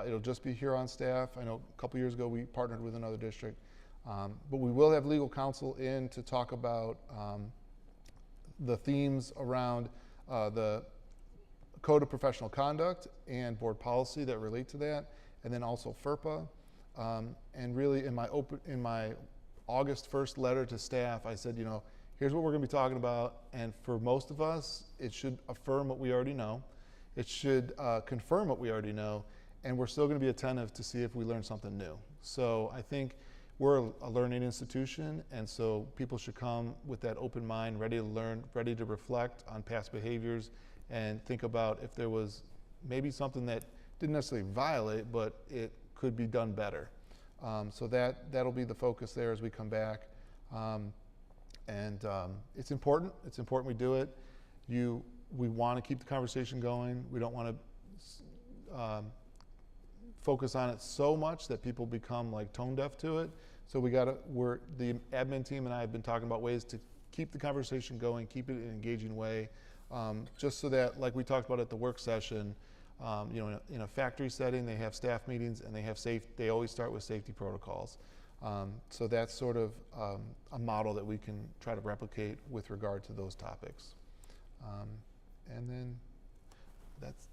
It'll just be here on staff. I know a couple years ago we partnered with another district. But we will have legal counsel in to talk about the themes around the Code of Professional Conduct and board policy that relate to that, and then also FERPA. And really in my August 1st letter to staff, I said, here's what we're going to be talking about, and for most of us, it should affirm what we already know. It should confirm what we already know, and we're still going to be attentive to see if we learn something new. So I think we're a learning institution, and so people should come with that open mind, ready to learn, ready to reflect on past behaviors, and think about if there was maybe something that didn't necessarily violate, but it could be done better. So that'll be the focus there as we come back. It's important. It's important we do it. We want to keep the conversation going. We don't want to focus on it so much that people become like tone deaf to it. So the admin team and I have been talking about ways to keep the conversation going, keep it in an engaging way, just so that, like we talked about at the work session, in a factory setting, they have staff meetings and they always start with safety protocols. So that's sort of a model that we can try to replicate with regard to those topics. And then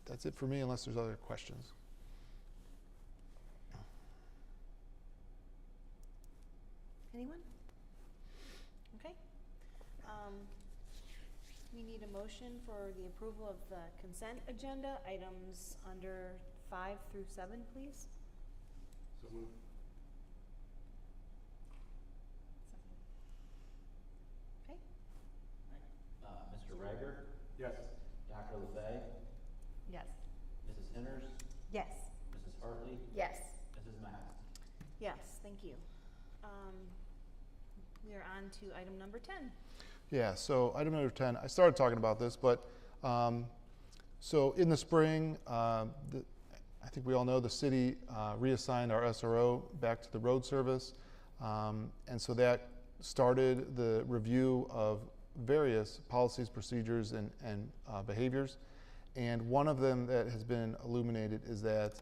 that's it for me, unless there's other questions. Anyone? Okay. We need a motion for the approval of the consent agenda, items under 5 through 7, please. So moved. Okay. Mr. Rager, Yes. Dr. LaFay, Yes. Mrs. Henners, Yes. Mrs. Hartley, Yes. Mrs. Mack. Yes, thank you. We are on to item number 10. Yeah, so item number 10, I started talking about this, but so in the spring, I think we all know the city reassigned our SRO back to the road service. And so that started the review of various policies, procedures, and behaviors. And one of them that has been illuminated is that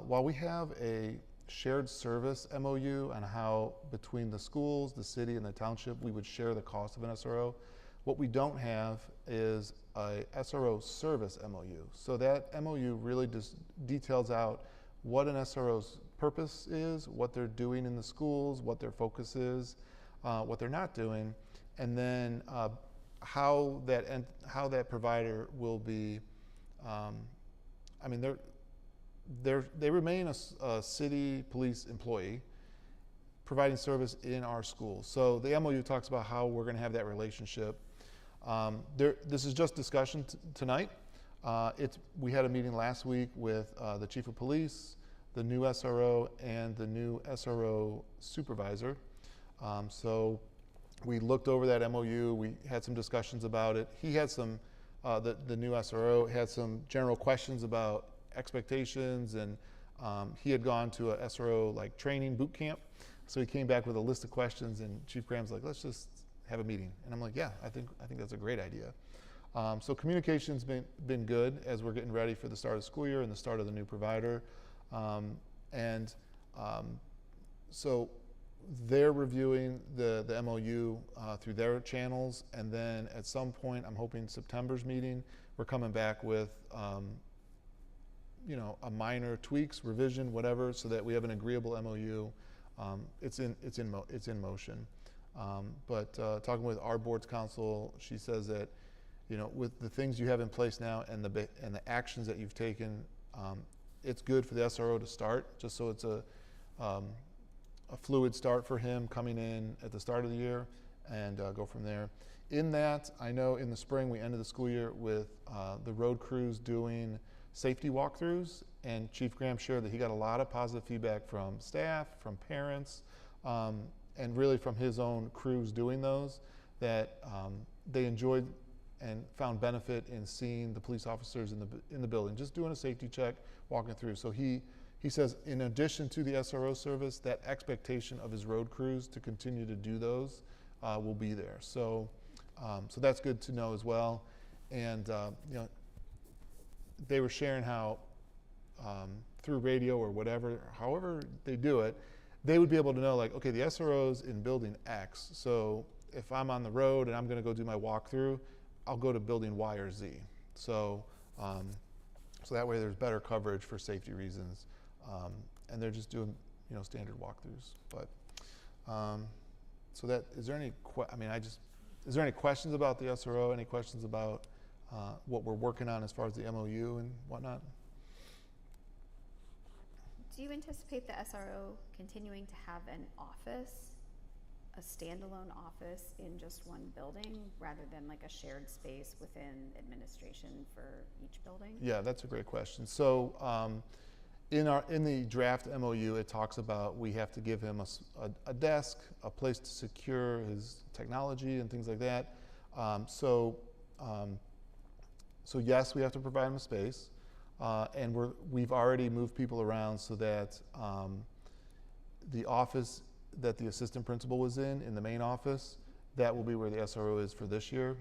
while we have a shared service MOU on how between the schools, the city, and the township we would share the cost of an SRO, what we don't have is a SRO service MOU. So that MOU really just details out what an SRO's purpose is, what they're doing in the schools, what their focus is, what they're not doing, and then how that provider will be. I mean, they remain a city police employee providing service in our schools. So the MOU talks about how we're going to have that relationship. This is just discussion tonight. We had a meeting last week with the chief of police, the new SRO, and the new SRO supervisor. So we looked over that MOU. We had some discussions about it. He had some, the new SRO had some general questions about expectations, and he had gone to a SRO like training boot camp. So he came back with a list of questions, and Chief Graham's like, let's just have a meeting. And I'm like, yeah, I think that's a great idea. So communication's been good as we're getting ready for the start of the school year and the start of the new provider. So they're reviewing the MOU through their channels, and then at some point, I'm hoping September's meeting, we're coming back with a minor tweaks, revision, whatever, so that we have an agreeable MOU. It's in motion. But talking with our board's counsel, she says that, with the things you have in place now and the actions that you've taken, it's good for the SRO to start, just so it's a fluid start for him coming in at the start of the year, and go from there. In that, I know in the spring we ended the school year with the road crews doing safety walkthroughs, and Chief Graham shared that he got a lot of positive feedback from staff, from parents, and really from his own crews doing those, that they enjoyed and found benefit in seeing the police officers in the building, just doing a safety check, walking through. So he says, in addition to the SRO service, that expectation of his road crews to continue to do those will be there. So that's good to know as well. And they were sharing how through radio or whatever, however they do it, they would be able to know, like, okay, the SRO's in building X. So if I'm on the road and I'm going to go do my walkthrough, I'll go to building Y or Z. So that way there's better coverage for safety reasons. And they're just doing, standard walkthroughs. But so that, is there any questions about the SRO? Any questions about what we're working on as far as the MOU and whatnot? Do you anticipate the SRO continuing to have an office, a standalone office in just one building, rather than like a shared space within administration for each building? Yeah, that's a great question. So in the draft MOU, it talks about we have to give him a desk, a place to secure his technology and things like that. So yes, we have to provide him a space. And we've already moved people around so that the office that the assistant principal was in the main office, that will be where the SRO is for this year.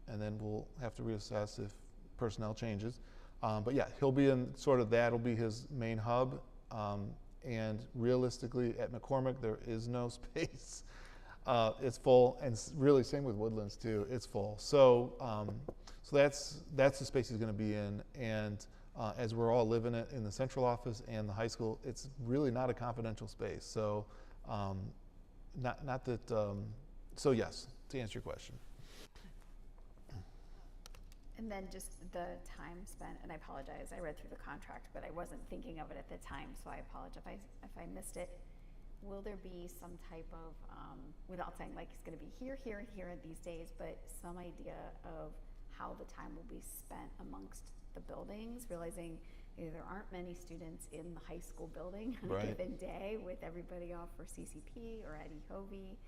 And then we'll have to reassess if personnel changes. But yeah, he'll be in sort of, that'll be his main hub. And realistically at McCormick, there is no space. It's full, and really same with Woodlands too, it's full. So that's the space he's gonna be in. And as we're all living it in the central office and the high school, it's really not a confidential space. So not that, so yes, to answer your question. And then just the time spent, and I apologize, I read through the contract, but I wasn't thinking of it at the time, so I apologize if I missed it. Will there be some type of, without saying like it's gonna be here, here, and here these days, but some idea of how the time will be spent amongst the buildings, realizing there aren't many students in the high school building on a given day, with everybody off for CCP or Eddie Hovey.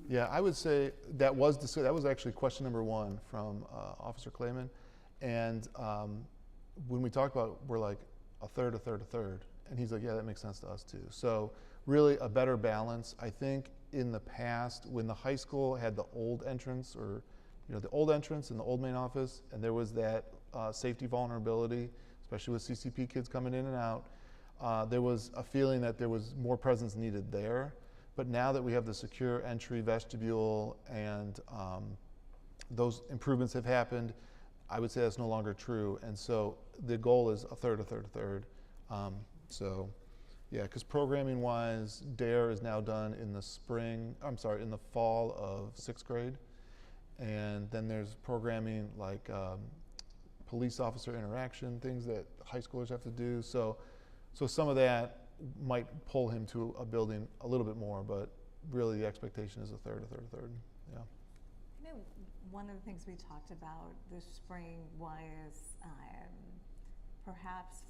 Yeah, I would say that was actually question number one from Officer Clayman. And when we talked about, we're like a third, and he's like, yeah, that makes sense to us too. So really a better balance. I think in the past, when the high school had the old entrance, or the old entrance and the old main office, and there was that safety vulnerability, especially with CCP kids coming in and out. There was a feeling that there was more presence needed there. But now that we have the secure entry vestibule and those improvements have happened, I would say that's no longer true. And so the goal is a third. So yeah, because programming wise, DARE is now done in the in the fall of 6th grade. And then there's programming like police officer interaction, things that high schoolers have to do. So some of that might pull him to a building a little bit more, but really the expectation is a third. Yeah. I know one of the things we talked about this spring was perhaps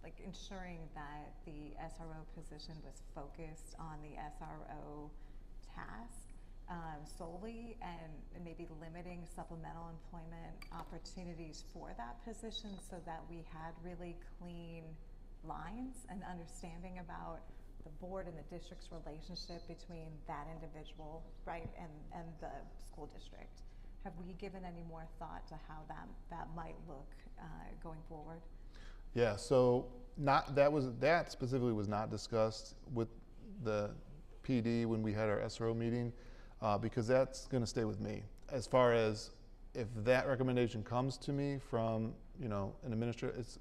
like ensuring that the SRO position was focused on the SRO task solely, and maybe limiting supplemental employment opportunities for that position so that we had really clean lines and understanding about the board and the district's relationship between that individual, right, and the school district. Have we given any more thought to how that might look going forward? Yeah, so that specifically was not discussed with the PD when we had our SRO meeting, because that's going to stay with me. As far as if that recommendation comes to me from an administrator, it's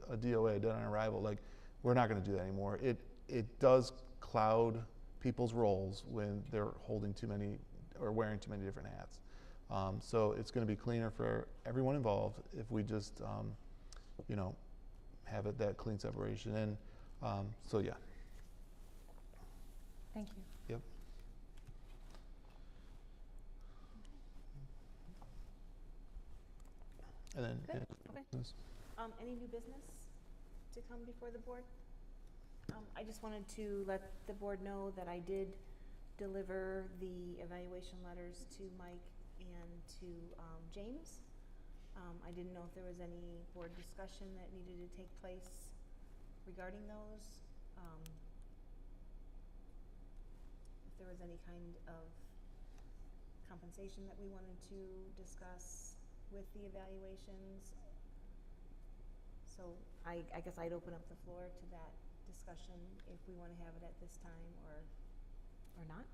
a DOA, dead on arrival. Like, we're not going to do that anymore. It does cloud people's roles when they're holding too many or wearing too many different hats. So it's going to be cleaner for everyone involved if we just have it that clean separation. And so yeah. Thank you. Yep. And then Good. yeah, Okay. business. Any new business to come before the board? I just wanted to let the board know that I did deliver the evaluation letters to Mike and to James. I didn't know if there was any board discussion that needed to take place regarding those. If there was any kind of compensation that we wanted to discuss with the evaluations. So I guess I'd open up the floor to that discussion if we want to have it at this time or not.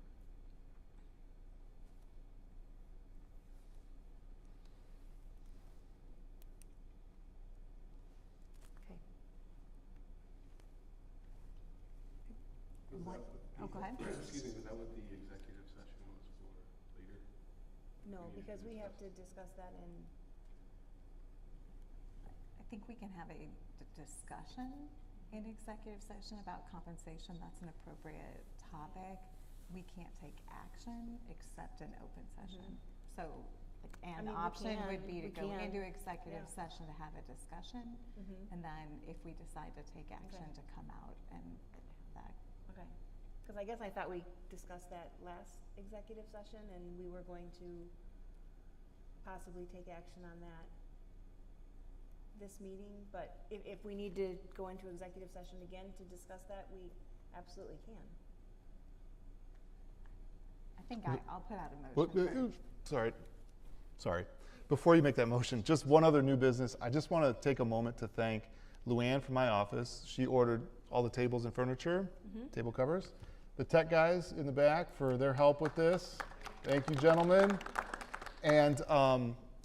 Okay. Was What? that what Oh, go ahead. Excuse me, was that what the executive session was for later? No, We need to because we have to discuss. discuss that in, I think we can have a discussion in executive session about compensation. That's an appropriate topic. We can't take action except in open session. So, like, an mean, we option would can- be to we go can. into executive Yeah. session to have a discussion, and then if we decide to take action, Okay. to come out and have that. okay. Because I guess I thought we discussed that last executive session and we were going to possibly take action on that this meeting, but if we need to go into executive session again to discuss that, we absolutely can. I think I'll put out a What- motion. Sorry. Before you make that motion, just one other new business. I just want to take a moment to thank Luann from my office. She ordered all the tables and furniture, table covers. The tech guys in the back for their help with this. Thank you, gentlemen. And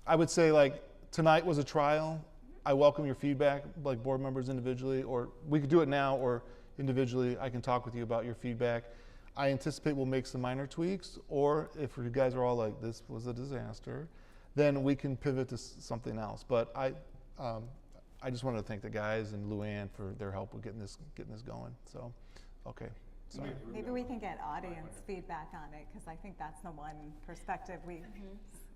I would say, like, tonight was a trial. I welcome your feedback, like board members individually, or we could do it now, or individually. I can talk with you about your feedback. I anticipate we'll make some minor tweaks, or if you guys are all like, this was a disaster, then we can pivot to something else. But I just wanted to thank the guys and Luann for their help with getting this going. So, okay. Sorry. Maybe we can get audience feedback on it, because I think that's the one perspective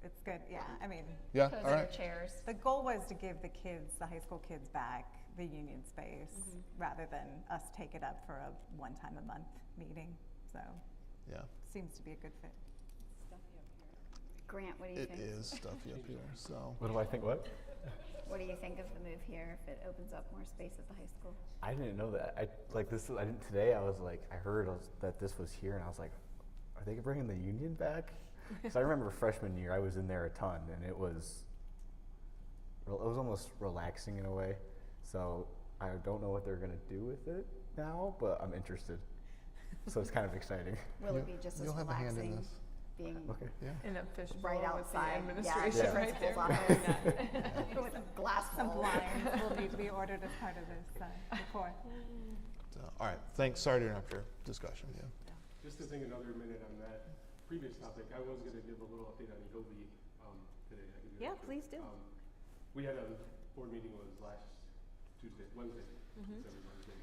it's good, yeah, I mean, Yeah, Those all are right. chairs. the goal was to give the kids, the high school kids back the union space, rather than us take it up for a one-time-a-month meeting, so, Yeah, seems to be a good fit. Grant, what do you it think? is stuffy up here. So, What do I think? What? What do you think of the move here if it opens up more space at the high school? I didn't know that. I didn't today. I was like, I heard that this was here, and I was like, are they bringing the union back? So I remember freshman year, I was in there a ton, and it was almost relaxing in a way. So I don't know what they're gonna do with it now, but I'm interested. So it's kind of exciting. Will it be just as You'll have a hand in relaxing this. being Okay. Yeah. In a fishbowl right with the outside? Yeah, administration the right principal's there. office. With a glass Some bowl. blinds will need to be ordered as part of this report. So, all right, thanks. Sorry to interrupt your discussion. Yeah. Just to think another minute on that previous topic, I was gonna give a little update on Ehobi, today. I can do that Yeah, quick. please do. We had a board meeting was last Wednesday, it's every Wednesday.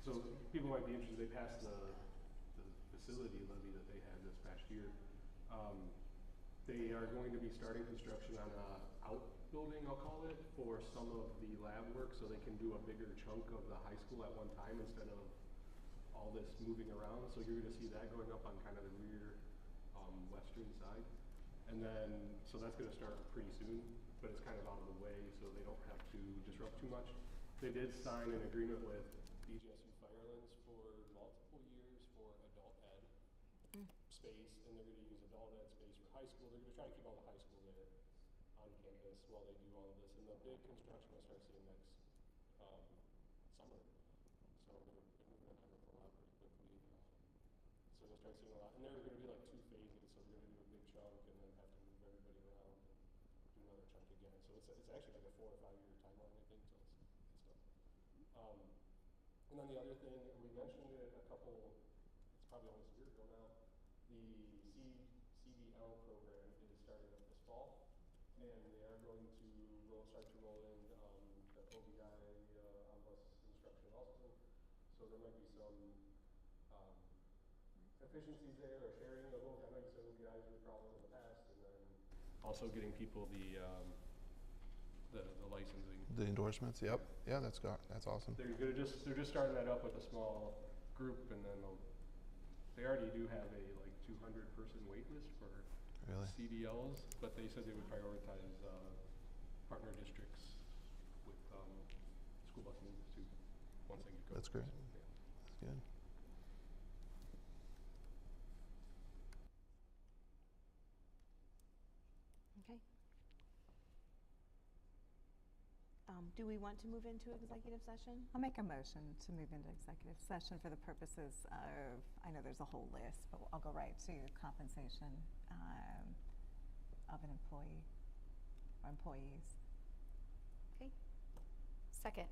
So people might be interested, they passed the facility levy that they had this past year. They are going to be starting construction on a outbuilding, I'll call it, for some of the lab work, so they can do a bigger chunk of the high school at one time instead of all this moving around. So you're gonna see that going up on kind of the rear, western side. And then, so that's gonna start pretty soon, but it's kind of out of the way, so they don't have to disrupt too much. They did sign an agreement with BGSU Firelands for multiple years for adult ed space, and they're gonna use adult ed space for high school. They're gonna try to keep all the high school there on campus while they do all of this. And the big construction will start seeing next, summer. So they're moving on with a lot pretty quickly. So you'll start seeing a lot, and there are gonna be like 2 phases, so they're gonna do a big chunk and then have to move everybody around and do another chunk again. So it's actually like a 4 or 5 year timeline, I think, till it's done. And then the other thing, we mentioned it a couple, it's probably almost a year ago now, the CDL program is starting up this fall, and they are going to start to roll in, the OBI, on-bus instruction also. So there might be some, efficiencies there or sharing of both. I know you said OBIs were a problem in the past, and then also getting people the licensing. The endorsements. Yep. Yeah, that's awesome. They're just starting that up with a small group, and then they already do have a like 200 person wait list for Really? CDLs, but they said they would prioritize partner districts with school bus moves too once they get going. That's great. So, yeah. That's good. Okay. Do we want to move into executive session? I'll make a motion to move into executive session for the purposes of, I know there's a whole list, but I'll go right to compensation of an employee or employees. Okay. Second.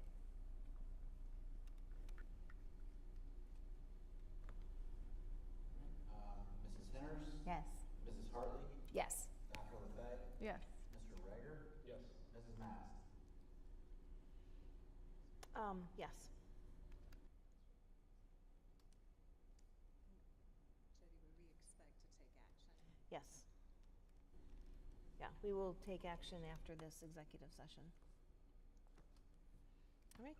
Mrs. Henners, Yes. Mrs. Hartley, Yes. Dr. Lefebvre, Yes. Mr. Rager, Yes. Mrs. Mast. Yes. Jody, would we expect to take action? Yes. Yeah, we will take action after this executive session. All right.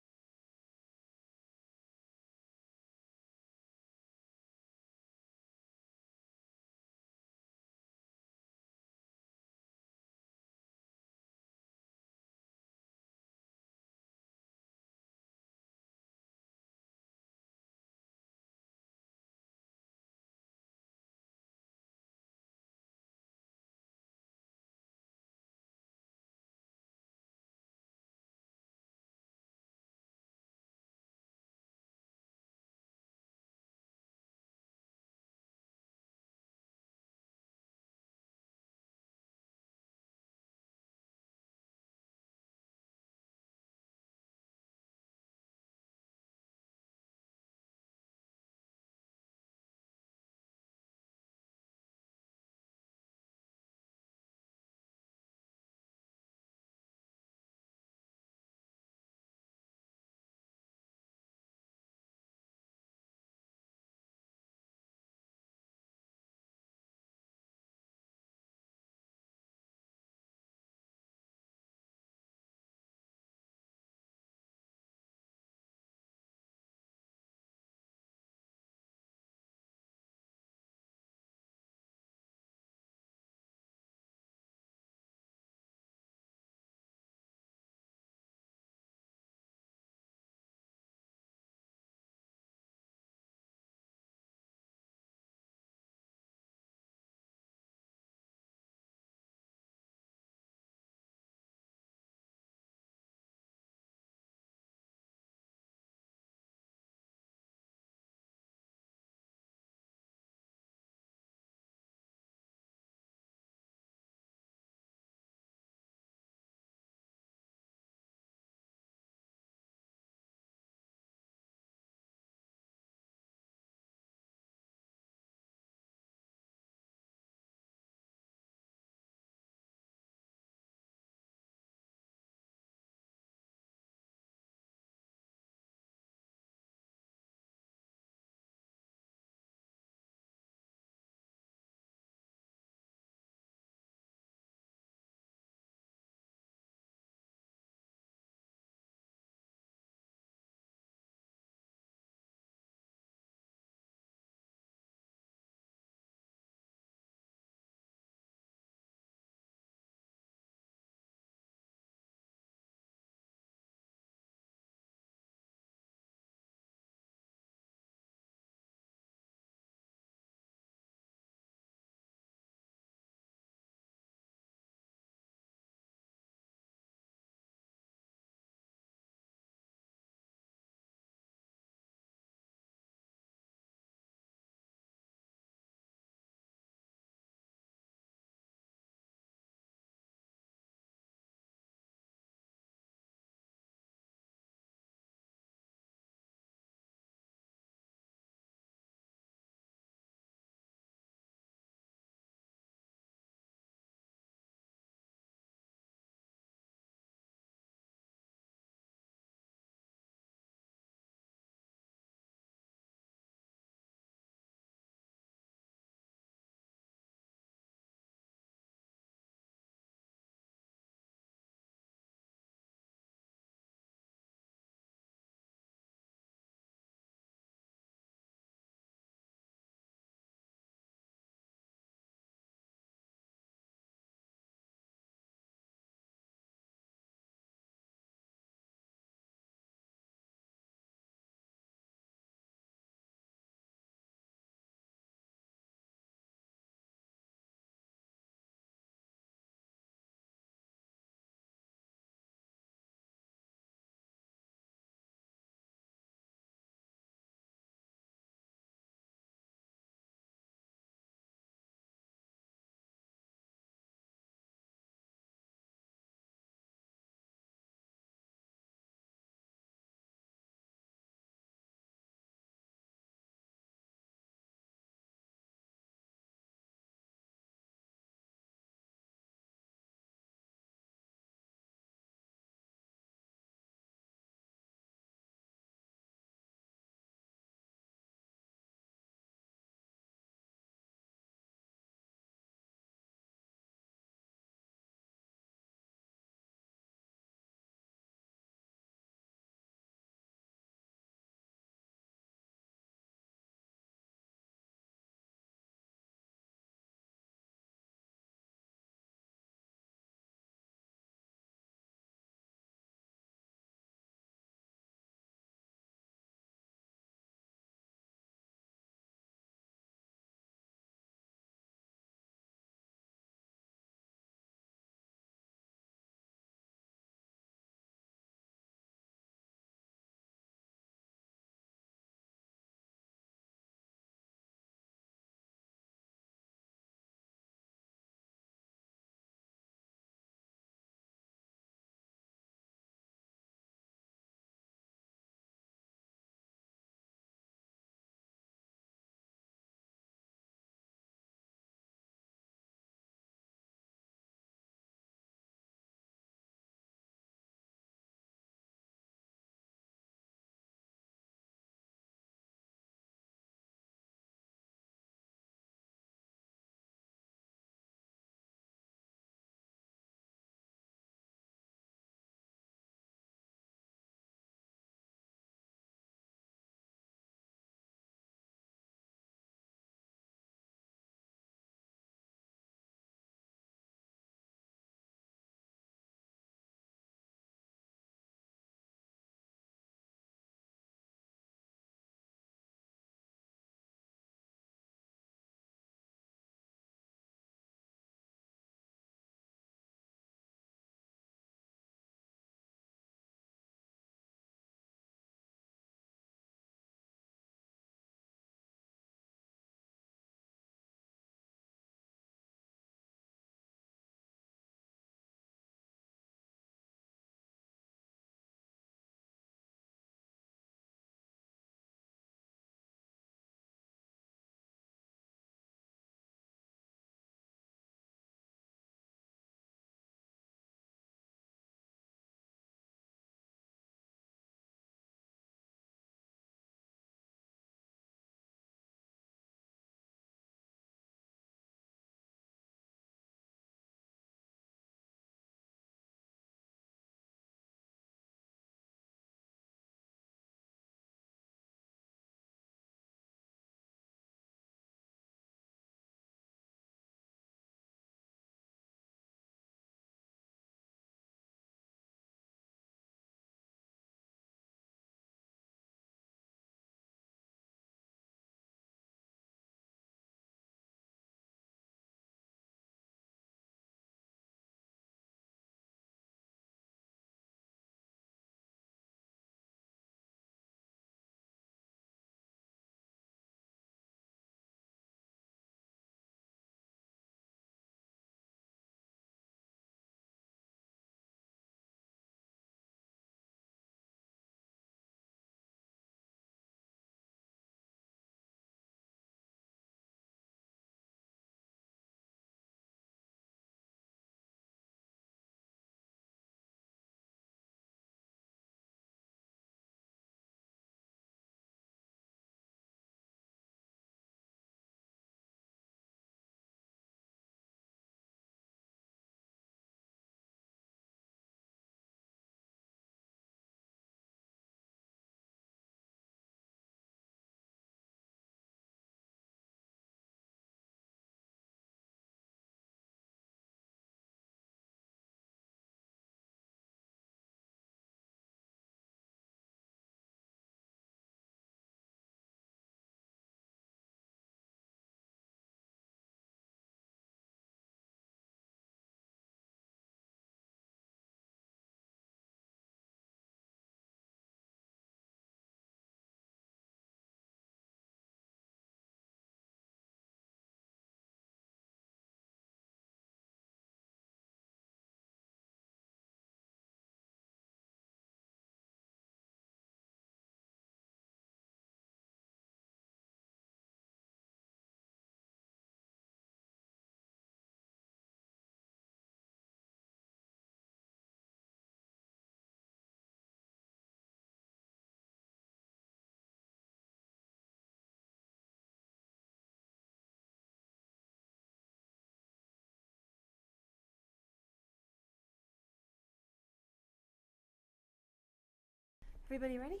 Everybody ready?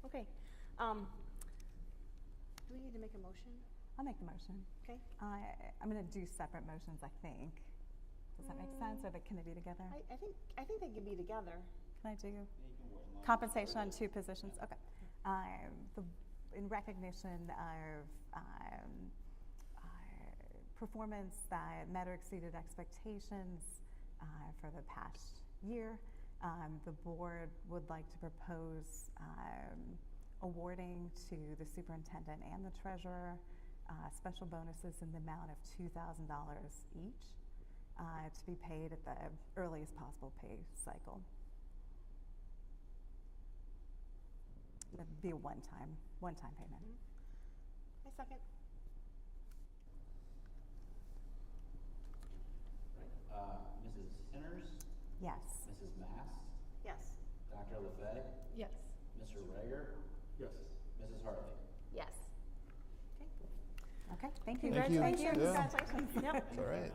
Okay. Do we need to make a motion? I'll make the motion. Okay. I'm going to do separate motions, I think. Does that make sense, or can they be together? I think they can be together. Can I do compensation on 2 positions? Okay. In recognition of performance that met or exceeded expectations for the past year, the board would like to propose awarding to the superintendent and the treasurer special bonuses in the amount of $2,000 each to be paid at the earliest possible pay cycle. That'd be a one-time payment. I second. Mrs. Sinners, Yes. Mrs. Mast, Yes. Dr. LaFay, Yes. Mr. Rager, Yes. Mrs. Hartley. Yes. Okay, thank you. Thank you. Thank you. Yeah. Congratulations. Yep. It's all right.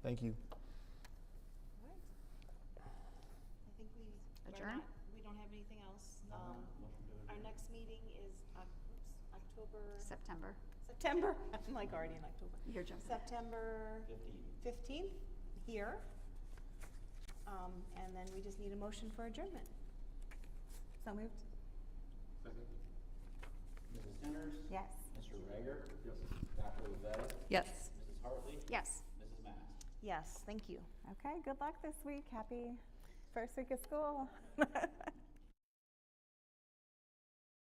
Thank you. I think we Adjourn? We don't have anything else. Motion to Our adjourn. next meeting is October. September. September. I'm like already in October. You're jumping. September 15th here. And then we just need a motion for adjournment. So moved? Second? Mrs. Sinners, Yes. Mr. Rager, Yes. Dr. LaFay, Yes. Mrs. Hartley, Yes. Mrs. Mast. Yes, thank you. Okay, good luck this week. Happy first week of school.